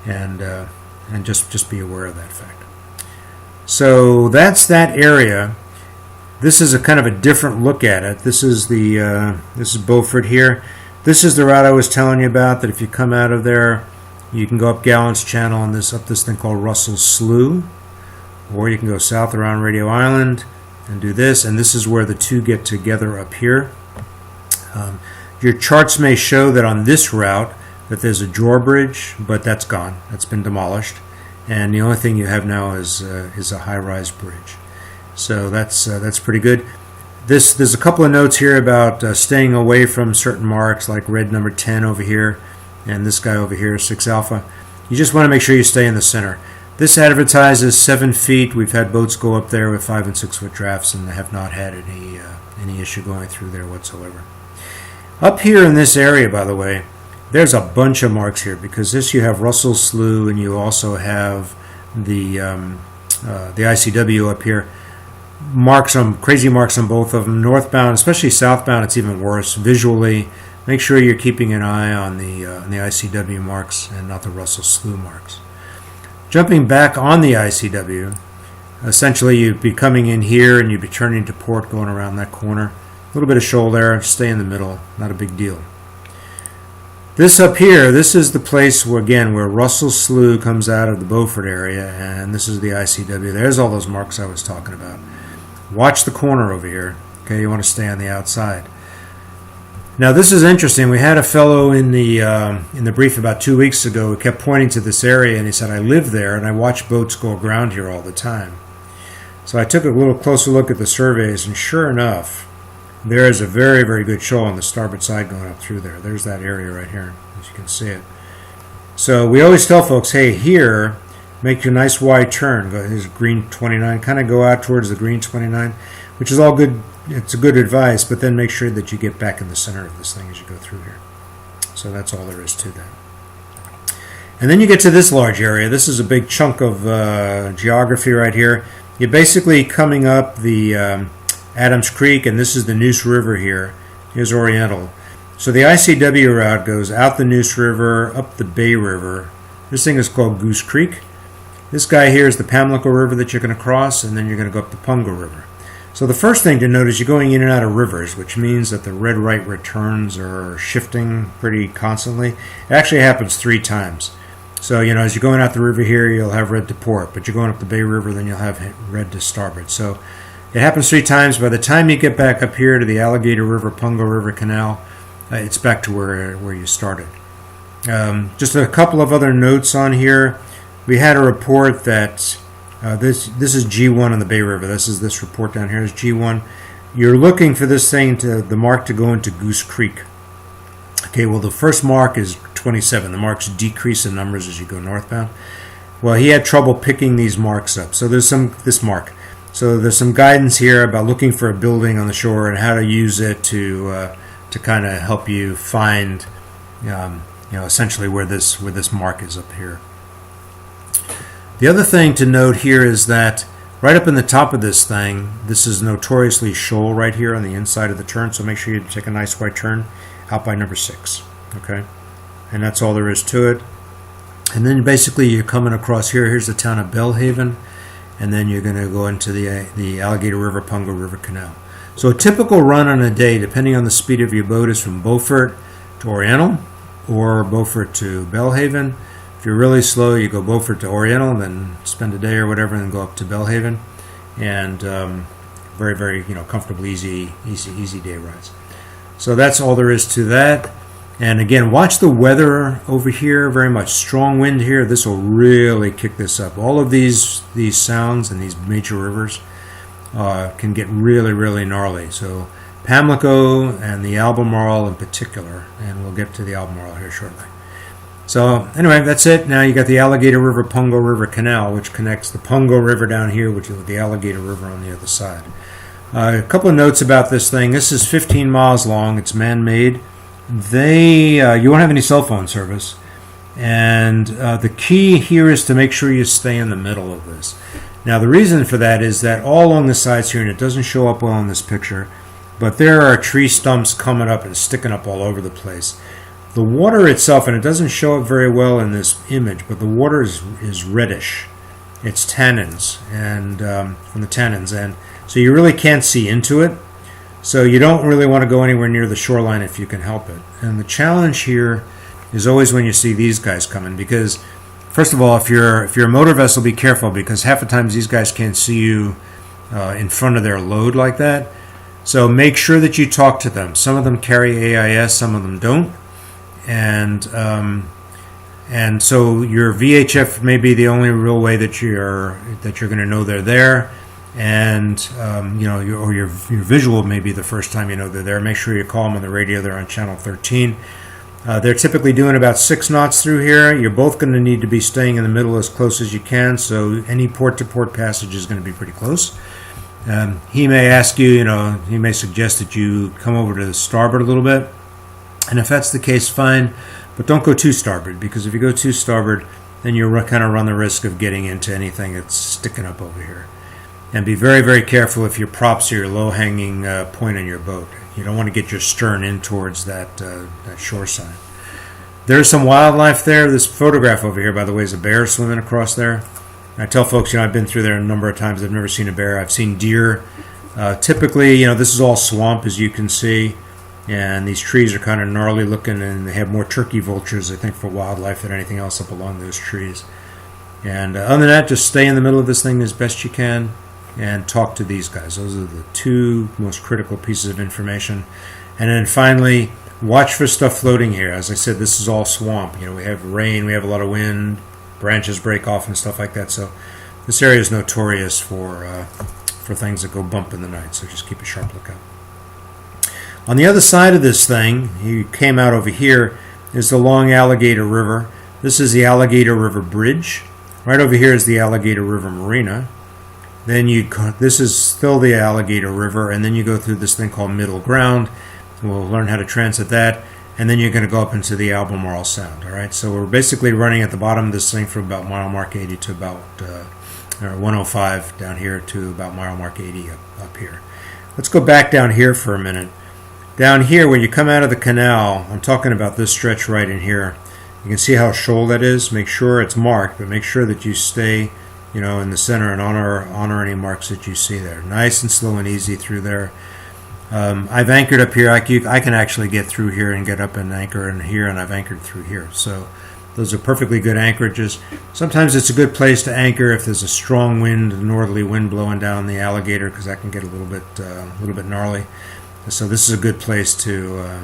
and just be aware of that fact. So that's that area. This is a kind of a different look at it. This is this is Beaufort here. This is the route I was telling you about, that if you come out of there, you can go up Gallant's Channel and up this thing called Russell Slough, or you can go south around Radio Island and do this, and this is where the two get together up here. Your charts may show that on this route that there's a drawbridge, but that's gone. That's been demolished, and the only thing you have now is a high-rise bridge. So that's pretty good. There's a couple of notes here about staying away from certain marks, like red number 10 over here, and this guy over here, 6 alpha. You just want to make sure you stay in the center. This advertises 7 feet. We've had boats go up there with 5 and 6 foot drafts, and have not had any issue going through there whatsoever. Up here in this area, by the way, there's a bunch of marks here, because you have Russell Slough, and you also have the ICW up here. Crazy marks on both of them. Northbound, especially southbound, it's even worse visually. Make sure you're keeping an eye on the ICW marks and not the Russell Slough marks. Jumping back on the ICW, essentially you'd be coming in here and you'd be turning to port, going around that corner. A little bit of shoal there, stay in the middle, not a big deal. This up here, this is the place where Russell Slough comes out of the Beaufort area, and this is the ICW. There's all those marks I was talking about. Watch the corner over here. Okay, you want to stay on the outside. Now this is interesting. We had a fellow in the brief about 2 weeks ago who kept pointing to this area, and he said, I live there and I watch boats go aground here all the time. So I took a little closer look at the surveys, and sure enough, there is a very, very good shoal on the starboard side going up through there. There's that area right here, as you can see it. So we always tell folks, hey, here, make your nice wide turn. Here's green 29. Kind of go out towards the green 29, which is all good. It's a good advice, but then make sure that you get back in the center of this thing as you go through here. So that's all there is to that. And then you get to this large area. This is a big chunk of geography right here. You're basically coming up the Adams Creek, and this is the Neuse River here. Here's Oriental. So the ICW route goes out the Neuse River, up the Bay River. This thing is called Goose Creek. This guy here is the Pamlico River that you're going to cross, and then you're going to go up the Punga River. So the first thing to note is you're going in and out of rivers, which means that the red-right returns are shifting pretty constantly. It actually happens 3 times. So, as you're going out the river here, you'll have red to port, but you're going up the Bay River, then you'll have red to starboard. So it happens 3 times. By the time you get back up here to the Alligator River, Punga River Canal, it's back to where you started. Just a couple of other notes on here. We had a report that this is G1 on the Bay River. This report down here is G1. You're looking for this thing the mark to go into Goose Creek. Okay, well the first mark is 27. The marks decrease in numbers as you go northbound. Well, he had trouble picking these marks up. So there's this mark. So there's some guidance here about looking for a building on the shore and how to use it to kind of help you find, essentially where this mark is up here. The other thing to note here is that right up in the top of this thing, this is notoriously shoal right here on the inside of the turn, so make sure you take a nice wide turn out by number 6. Okay, and that's all there is to it. And then basically you're coming across here. Here's the town of Belhaven, and then you're going to go into the Alligator River, Pungo River Canal. So a typical run on a day, depending on the speed of your boat, is from Beaufort to Oriental or Beaufort to Belhaven. If you're really slow, you go Beaufort to Oriental, and then spend a day or whatever, and then go up to Belhaven. And very, very comfortable, easy day rides. So that's all there is to that. And again, watch the weather over here. Very much strong wind here. This will really kick this up. All of these sounds and these major rivers can get really, really gnarly. So Pamlico and the Albemarle in particular, and we'll get to the Albemarle here shortly. So anyway, that's it. Now you got the Alligator River, Pungo River Canal, which connects the Pungo River down here, which is the Alligator River on the other side. A couple of notes about this thing. This is 15 miles long. It's man-made. You won't have any cell phone service, and the key here is to make sure you stay in the middle of this. Now the reason for that is that all along the sides here, and it doesn't show up well in this picture, but there are tree stumps coming up and sticking up all over the place. The water itself, and it doesn't show up very well in this image, but the water is reddish. It's tannins, and from the tannins, and so you really can't see into it. So you don't really want to go anywhere near the shoreline if you can help it. And the challenge here is always when you see these guys coming, because first of all, if you're a motor vessel, be careful, because half the times these guys can't see you in front of their load like that. So make sure that you talk to them. Some of them carry AIS, some of them don't, and so your VHF may be the only real way that you're going to know they're there. And your visual may be the first time you know they're there. Make sure you call them on the radio. They're on channel 13. They're typically doing about 6 knots through here. You're both going to need to be staying in the middle as close as you can, so any port-to-port passage is going to be pretty close. He may ask you, he may suggest that you come over to the starboard a little bit, and if that's the case, fine, but don't go too starboard, because if you go too starboard, then you kind of run the risk of getting into anything that's sticking up over here. And be very, very careful if your props are your low-hanging point on your boat. You don't want to get your stern in towards that shore side. There's some wildlife there. This photograph over here, by the way, is a bear swimming across there. I tell folks, I've been through there a number of times. I've never seen a bear. I've seen deer. Typically, this is all swamp, as you can see. And these trees are kind of gnarly looking, and they have more turkey vultures, I think, for wildlife than anything else up along those trees. And other than that, just stay in the middle of this thing as best you can and talk to these guys. Those are the 2 most critical pieces of information. And then finally, watch for stuff floating here. As I said, this is all swamp. We have rain, we have a lot of wind, branches break off and stuff like that. So this area is notorious for things that go bump in the night. So just keep a sharp lookout. On the other side of this thing, you came out over here, is the long Alligator River. This is the Alligator River Bridge. Right over here is the Alligator River Marina. Then this is still the Alligator River, and then you go through this thing called Middle Ground. We'll learn how to transit that, and then you're going to go up into the Albemarle Sound. All right, so we're basically running at the bottom of this thing from about mile mark 80 to about 105 down here to about mile mark 80 up here. Let's go back down here for a minute. Down here, when you come out of the canal, I'm talking about this stretch right in here. You can see how shoal that is. Make sure it's marked, but make sure that you stay in the center and honor any marks that you see there. Nice and slow and easy through there. I've anchored up here. I can actually get through here and get up and anchor in here, and I've anchored through here. So those are perfectly good anchorages. Sometimes it's a good place to anchor if there's a strong wind, a northerly wind blowing down the Alligator, because that can get a little bit gnarly. So this is a good place to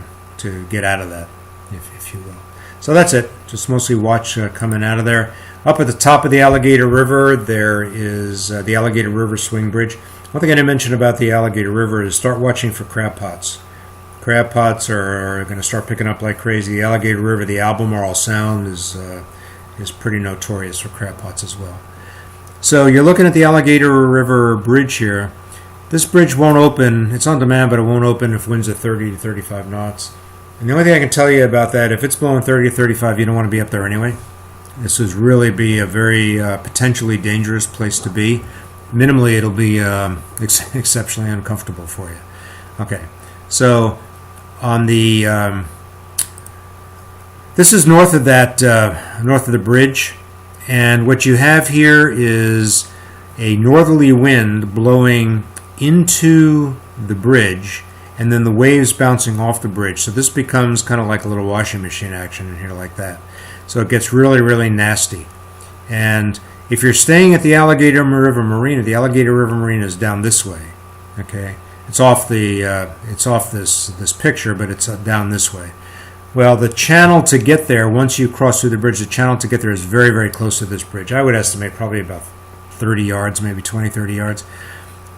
get out of that, if you will. So that's it. Just mostly watch coming out of there. Up at the top of the Alligator River, there is the Alligator River Swing Bridge. One thing I didn't mention about the Alligator River is start watching for crab pots. Crab pots are going to start picking up like crazy. The Alligator River, the Albemarle Sound is pretty notorious for crab pots as well. So you're looking at the Alligator River Bridge here. This bridge won't open. It's on demand, but it won't open if winds are 30 to 35 knots. And the only thing I can tell you about that, if it's blowing 30 to 35, you don't want to be up there anyway. This would really be a very potentially dangerous place to be. Minimally, it'll be exceptionally uncomfortable for you. Okay, so on the This is north of that, north of the bridge, and what you have here is a northerly wind blowing into the bridge, and then the waves bouncing off the bridge. So this becomes kind of like a little washing machine action in here like that. So it gets really, really nasty. And if you're staying at the Alligator River Marina, the Alligator River Marina is down this way. Okay, it's off this picture, but it's down this way. Well, the channel to get there, once you cross through the bridge, the channel to get there is very, very close to this bridge. I would estimate probably about 30 yards, maybe 20, 30 yards.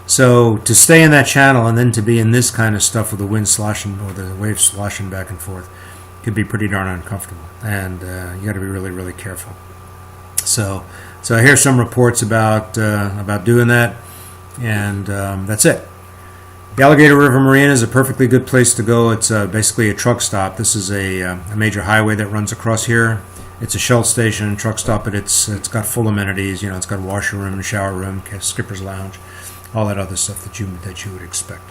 So to stay in that channel and then to be in this kind of stuff with the wind sloshing or the waves sloshing back and forth could be pretty darn uncomfortable, and you got to be really, really careful. So I hear some reports about doing that, and that's it. The Alligator River Marina is a perfectly good place to go. It's basically a truck stop. This is a major highway that runs across here. It's a Shell station and truck stop, but it's got full amenities. You know, it's got a washer room, a shower room, skipper's lounge, all that other stuff that you would expect.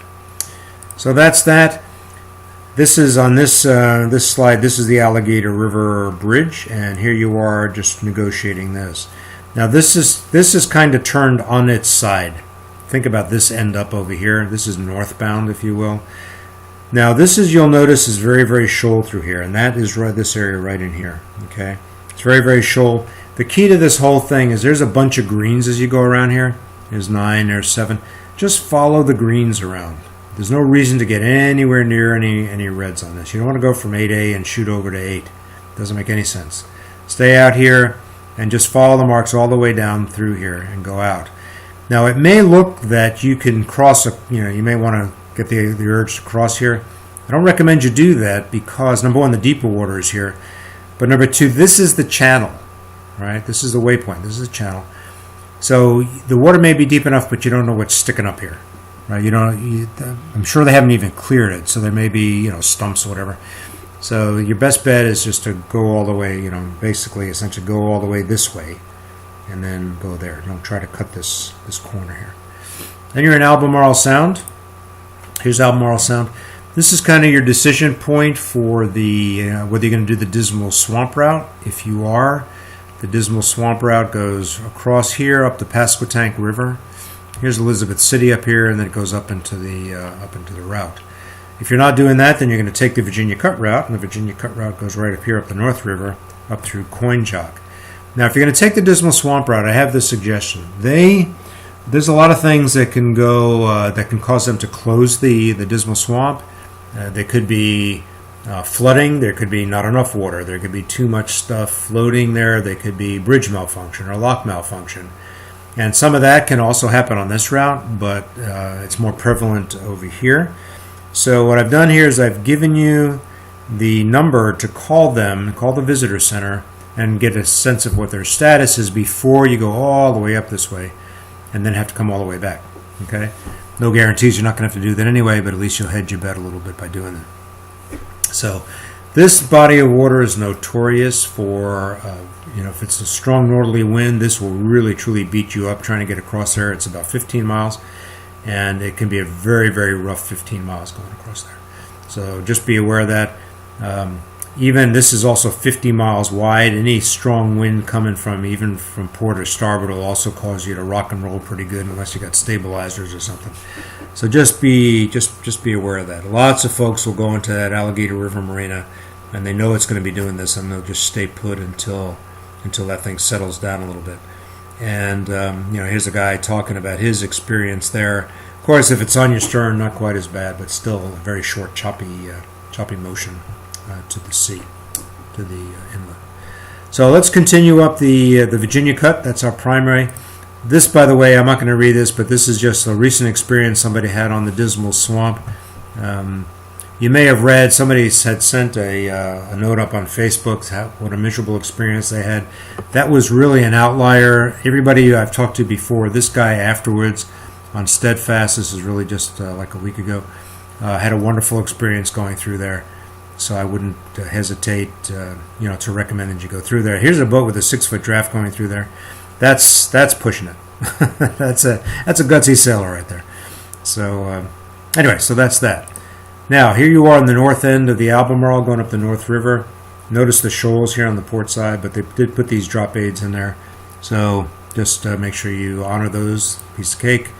So that's that. This is on this slide. This is the Alligator River Bridge, and here you are just negotiating this. Now this is kind of turned on its side. Think about this end up over here. This is northbound, if you will. Now this is, you'll notice, is very, very shoal through here, and that is right this area right in here. Okay, it's very, very shoal. The key to this whole thing is there's a bunch of greens as you go around here. There's 9, there's 7. Just follow the greens around. There's no reason to get anywhere near any reds on this. You don't want to go from 8A and shoot over to 8. Doesn't make any sense. Stay out here and just follow the marks all the way down through here and go out. Now it may look that you can cross you may want to get the urge to cross here. I don't recommend you do that because, number one, the deeper water is here, but number two, this is the channel, right? This is the waypoint. This is the channel. So the water may be deep enough, but you don't know what's sticking up here, right? I'm sure they haven't even cleared it, so there may be stumps or whatever. So your best bet is just to go all the way, basically, essentially go all the way this way, and then go there. Don't try to cut this corner here. Then you're in Albemarle Sound. Here's Albemarle Sound. This is kind of your decision point for the whether you're going to do the Dismal Swamp route. If you are, the Dismal Swamp route goes across here up the Pasquotank River. Here's Elizabeth City up here, and then it goes up into the route. If you're not doing that, then you're going to take the Virginia Cut route, and the Virginia Cut route goes right up here up the North River, up through Coinjock. Now, if you're going to take the Dismal Swamp route, I have this suggestion. There's a lot of things that can go that can cause them to close the Dismal Swamp. There could be flooding. There could be not enough water. There could be too much stuff floating there. There could be bridge malfunction or lock malfunction. And some of that can also happen on this route, but it's more prevalent over here. So what I've done here is I've given you the number to call the visitor center, and get a sense of what their status is before you go all the way up this way and then have to come all the way back. Okay? No guarantees you're not going to have to do that anyway, but at least you'll hedge your bet a little bit by doing that. So this body of water is notorious for, if it's a strong northerly wind, this will really truly beat you up trying to get across there. It's about 15 miles, and it can be a very, very rough 15 miles going across there. So just be aware of that. Even this is also 50 miles wide. Any strong wind coming even from port or starboard will also cause you to rock and roll pretty good unless you got stabilizers or something. So just be aware of that. Lots of folks will go into that Alligator River Marina and they know it's going to be doing this, and they'll just stay put until that thing settles down a little bit. And here's a guy talking about his experience there. Of course, if it's on your stern, not quite as bad, but still a very short, choppy motion to the sea, to the inlet. So let's continue up the Virginia Cut. That's our primary. This, by the way, I'm not going to read this, but this is just a recent experience somebody had on the Dismal Swamp. You may have read, somebody had sent a note up on Facebook, what a miserable experience they had. That was really an outlier. Everybody I've talked to before, this guy afterwards on Steadfast, this is really just like a week ago, had a wonderful experience going through there. So I wouldn't hesitate, to recommend that you go through there. Here's a boat with a 6-foot draft going through there. That's pushing it. that's a gutsy sailor right there. So anyway, so that's that. Now here you are on the north end of the Albemarle, going up the North River. Notice the shoals here on the port side, but they did put these drop aids in there. So just make sure you honor those. Piece of cake.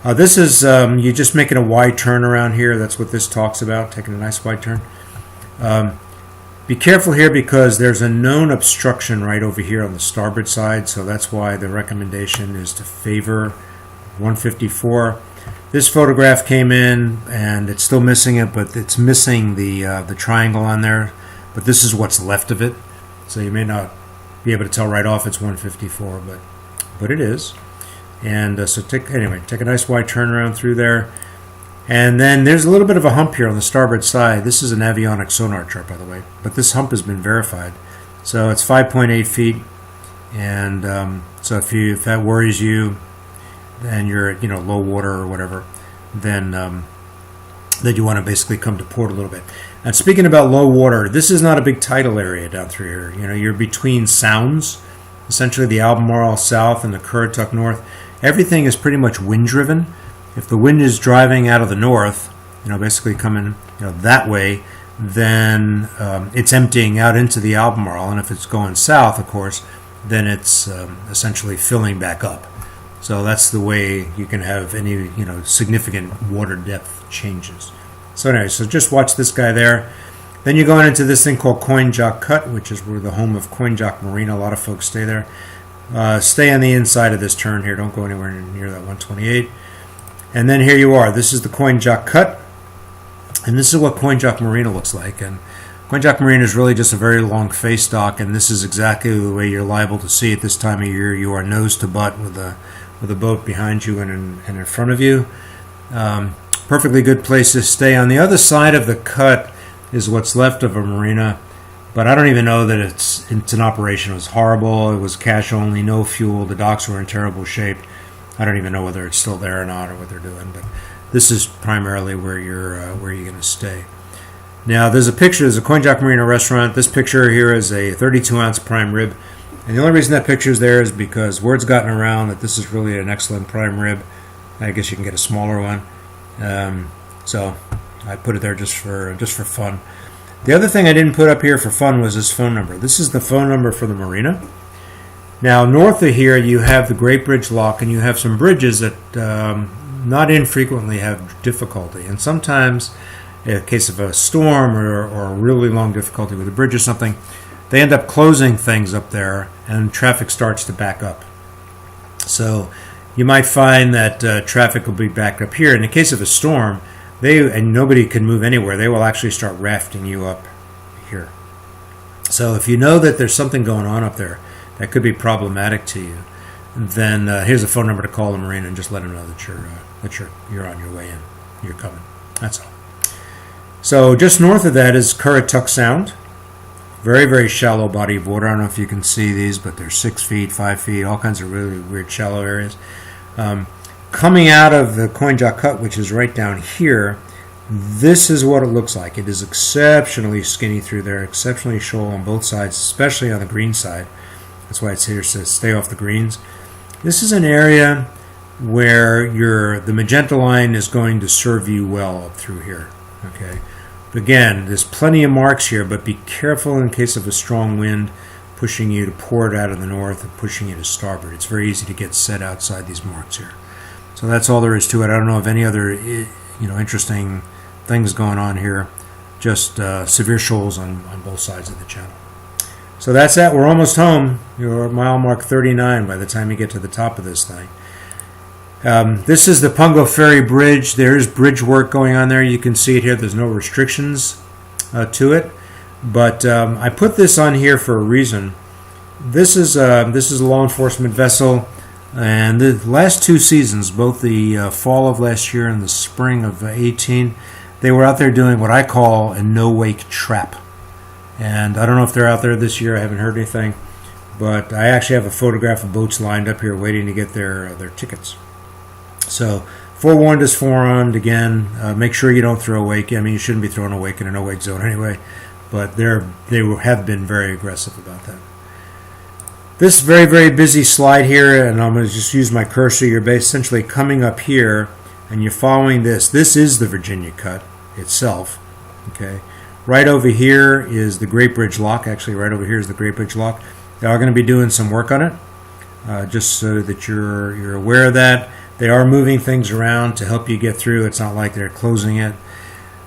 This is, you're just making a wide turn around here. That's what this talks about, taking a nice wide turn. Be careful here because there's a known obstruction right over here on the starboard side, so that's why the recommendation is to favor 154. This photograph came in and it's still missing it, but it's missing the triangle on there. But this is what's left of it, so you may not be able to tell right off it's 154, but it is. And so take a nice wide turn around through there. And then there's a little bit of a hump here on the starboard side. This is an avionics sonar chart, by the way, but this hump has been verified. So it's 5.8 feet, and so if that worries you, and you're at low water or whatever, then you want to basically come to port a little bit. And speaking about low water, this is not a big tidal area down through here. You're between sounds, essentially the Albemarle south and the Currituck north. Everything is pretty much wind driven. If the wind is driving out of the north, basically coming that way, then it's emptying out into the Albemarle, and if it's going south, of course, then it's essentially filling back up. So that's the way you can have any significant water depth changes. So anyway, so just watch this guy there. Then you're going into this thing called Coinjock Cut, which is where the home of Coinjock Marina. A lot of folks stay there. Stay on the inside of this turn here. Don't go anywhere near that 128. And then here you are. This is the Coinjock Cut. And this is what Coinjock Marina looks like. And Coinjock Marina is really just a very long face dock, and this is exactly the way you're liable to see it this time of year. You are nose to butt with a boat behind you and in front of you. Perfectly good place to stay. On the other side of the cut is what's left of a marina, but I don't even know that it's in operation. It was horrible. It was cash only, no fuel. The docks were in terrible shape. I don't even know whether it's still there or not or what they're doing, but this is primarily where you're going to stay. Now there's a picture. There's a Coinjock Marina restaurant. This picture here is a 32-ounce prime rib, and the only reason that picture is there is because word's gotten around that this is really an excellent prime rib. I guess you can get a smaller one. So I put it there just for fun. The other thing I didn't put up here for fun was this phone number. This is the phone number for the marina. Now north of here you have the Great Bridge Lock, and you have some bridges that not infrequently have difficulty. And sometimes, in case of a storm or a really long difficulty with a bridge or something, they end up closing things up there and traffic starts to back up. So you might find that traffic will be backed up here. In the case of a storm, and nobody can move anywhere, they will actually start rafting you up here. So if you know that there's something going on up there that could be problematic to you, then here's a phone number to call the marina and just let them know that you're on your way in. You're coming. That's all. So just north of that is Currituck Sound. Very, very shallow body of water. I don't know if you can see these, but they're 6 feet, 5 feet, all kinds of really weird shallow areas. Coming out of the Coinjock Cut, which is right down here, this is what it looks like. It is exceptionally skinny through there, exceptionally shoal on both sides, especially on the green side. That's why it's here says stay off the greens. This is an area where the magenta line is going to serve you well up through here. Okay. Again, there's plenty of marks here, but be careful in case of a strong wind pushing you to port out of the north and pushing you to starboard. It's very easy to get set outside these marks here. So that's all there is to it. I don't know of any other interesting things going on here. Just severe shoals on both sides of the channel. So that's that. We're almost home. You're at mile mark 39 by the time you get to the top of this thing. This is the Pungo Ferry Bridge. There's bridge work going on there. You can see it here. There's no restrictions to it. But I put this on here for a reason. This is a law enforcement vessel. And the last two seasons, both the fall of last year and the spring of 18, they were out there doing what I call a no-wake trap. And I don't know if they're out there this year. I haven't heard anything. But I actually have a photograph of boats lined up here waiting to get their tickets. So, forewarned is forearmed. Again, make sure you don't throw a wake. I mean, you shouldn't be throwing a wake in a no-wake zone anyway. But they have been very aggressive about that. This very, very busy slide here, and I'm going to just use my cursor. You're essentially coming up here, and you're following this. This is the Virginia Cut itself. Okay, Right over here is the Great Bridge Lock. Actually, right over here is the Great Bridge Lock. They are going to be doing some work on it, just so that you're aware of that. They are moving things around to help you get through. It's not like they're closing it.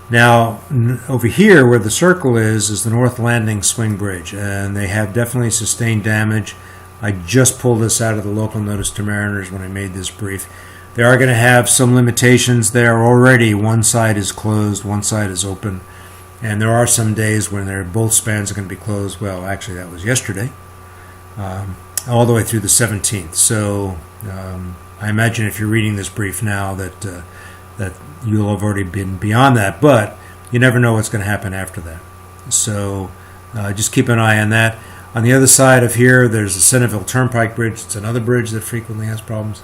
Now, over here where the circle is the North Landing Swing Bridge, and they have definitely sustained damage. I just pulled this out of the local notice to mariners when I made this brief. They are going to have some limitations there already. One side is closed, one side is open, and there are some days when both spans are going to be closed. Well, actually, that was yesterday, all the way through the 17th. So I imagine if you're reading this brief now that you'll have already been beyond that, but you never know what's going to happen after that. So just keep an eye on that. On the other side of here, there's the Centerville Turnpike Bridge. It's another bridge that frequently has problems.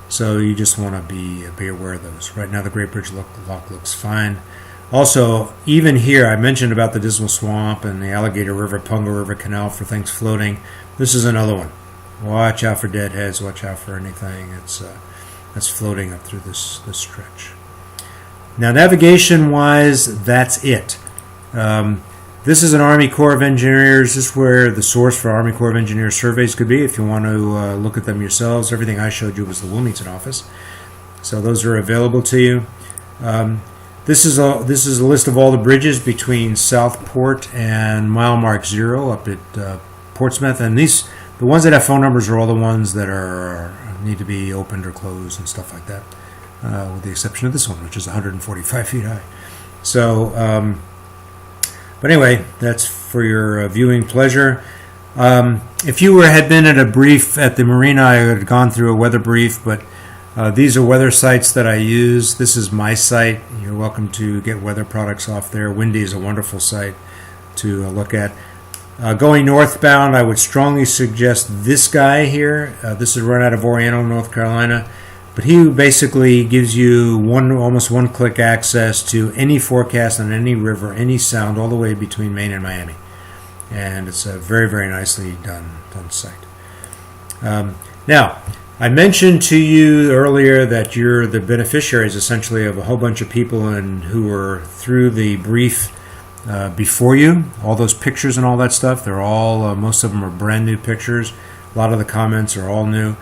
So you just want to be aware of those. Right now, the Great Bridge Lock looks fine. Also, even here, I mentioned about the Dismal Swamp and the Alligator River, Punga River Canal for things floating. This is another one. Watch out for deadheads. Watch out for anything that's floating up through this stretch. Now, navigation-wise, that's it. This is an Army Corps of Engineers. This is where the source for Army Corps of Engineers surveys could be if you want to look at them yourselves. Everything I showed you was the Wilmington office. So those are available to you. This is a list of all the bridges between Southport and mile mark 0 up at Portsmouth. And the ones that have phone numbers are all the ones that need to be opened or closed and stuff like that, with the exception of this one, which is 145 feet high. So, but anyway, that's for your viewing pleasure. If you had been at a brief at the marina, I had gone through a weather brief, but these are weather sites that I use. This is my site. You're welcome to get weather products off there. Windy is a wonderful site to look at. Going northbound, I would strongly suggest this guy here. This is run out of Oriental, North Carolina. But he basically gives you almost one-click access to any forecast on any river, any sound, all the way between Maine and Miami. And it's a very, very nicely done site. Now, I mentioned to you earlier that you're the beneficiaries, essentially, of a whole bunch of people who were through the brief before you. All those pictures and all that stuff, they're all, most of them are brand new pictures. A lot of the comments are all new.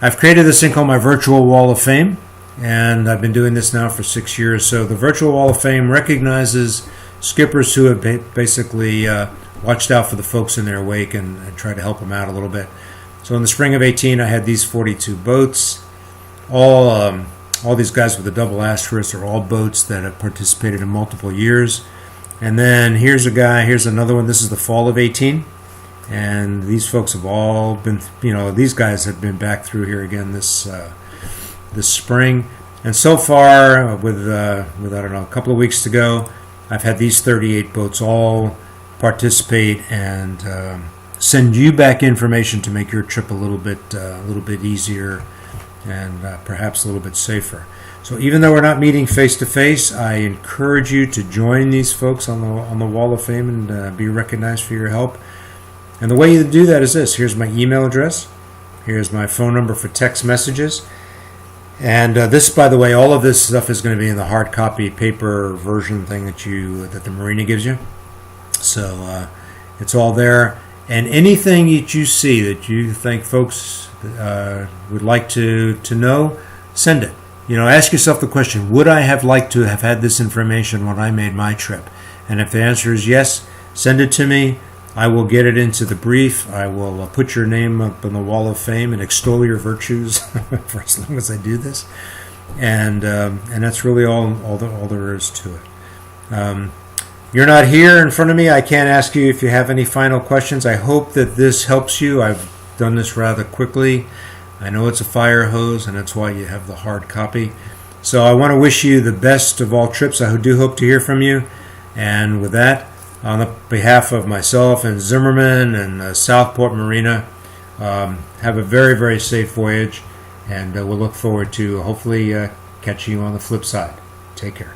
I've created this thing called my Virtual Wall of Fame, and I've been doing this now for 6 years. So the Virtual Wall of Fame recognizes skippers who have basically watched out for the folks in their wake and tried to help them out a little bit. So in the spring of 18, I had these 42 boats. All these guys with a double asterisk are all boats that have participated in multiple years. And then here's another one. This is the fall of 18. And these folks have all been, these guys have been back through here again this spring. And so far, with I don't know, a couple of weeks to go, I've had these 38 boats all participate and send you back information to make your trip a little bit easier and perhaps a little bit safer. So even though we're not meeting face to face, I encourage you to join these folks on the Wall of Fame and be recognized for your help. And the way you do that is this. Here's my email address. Here's my phone number for text messages. And this, by the way, all of this stuff is going to be in the hard copy paper version thing that the marina gives you. So it's all there. And anything that you see that you think folks would like to know, send it. Ask yourself the question, would I have liked to have had this information when I made my trip? And if the answer is yes, send it to me. I will get it into the brief. I will put your name up on the Wall of Fame and extol your virtues for as long as I do this. And that's really all there is to it. You're not here in front of me. I can't ask you if you have any final questions. I hope that this helps you. I've done this rather quickly. I know it's a fire hose, and that's why you have the hard copy. So I want to wish you the best of all trips. I do hope to hear from you. And with that, on behalf of myself and Zimmerman and Southport Marina, have a very, very safe voyage, and we'll look forward to hopefully catching you on the flip side. Take care.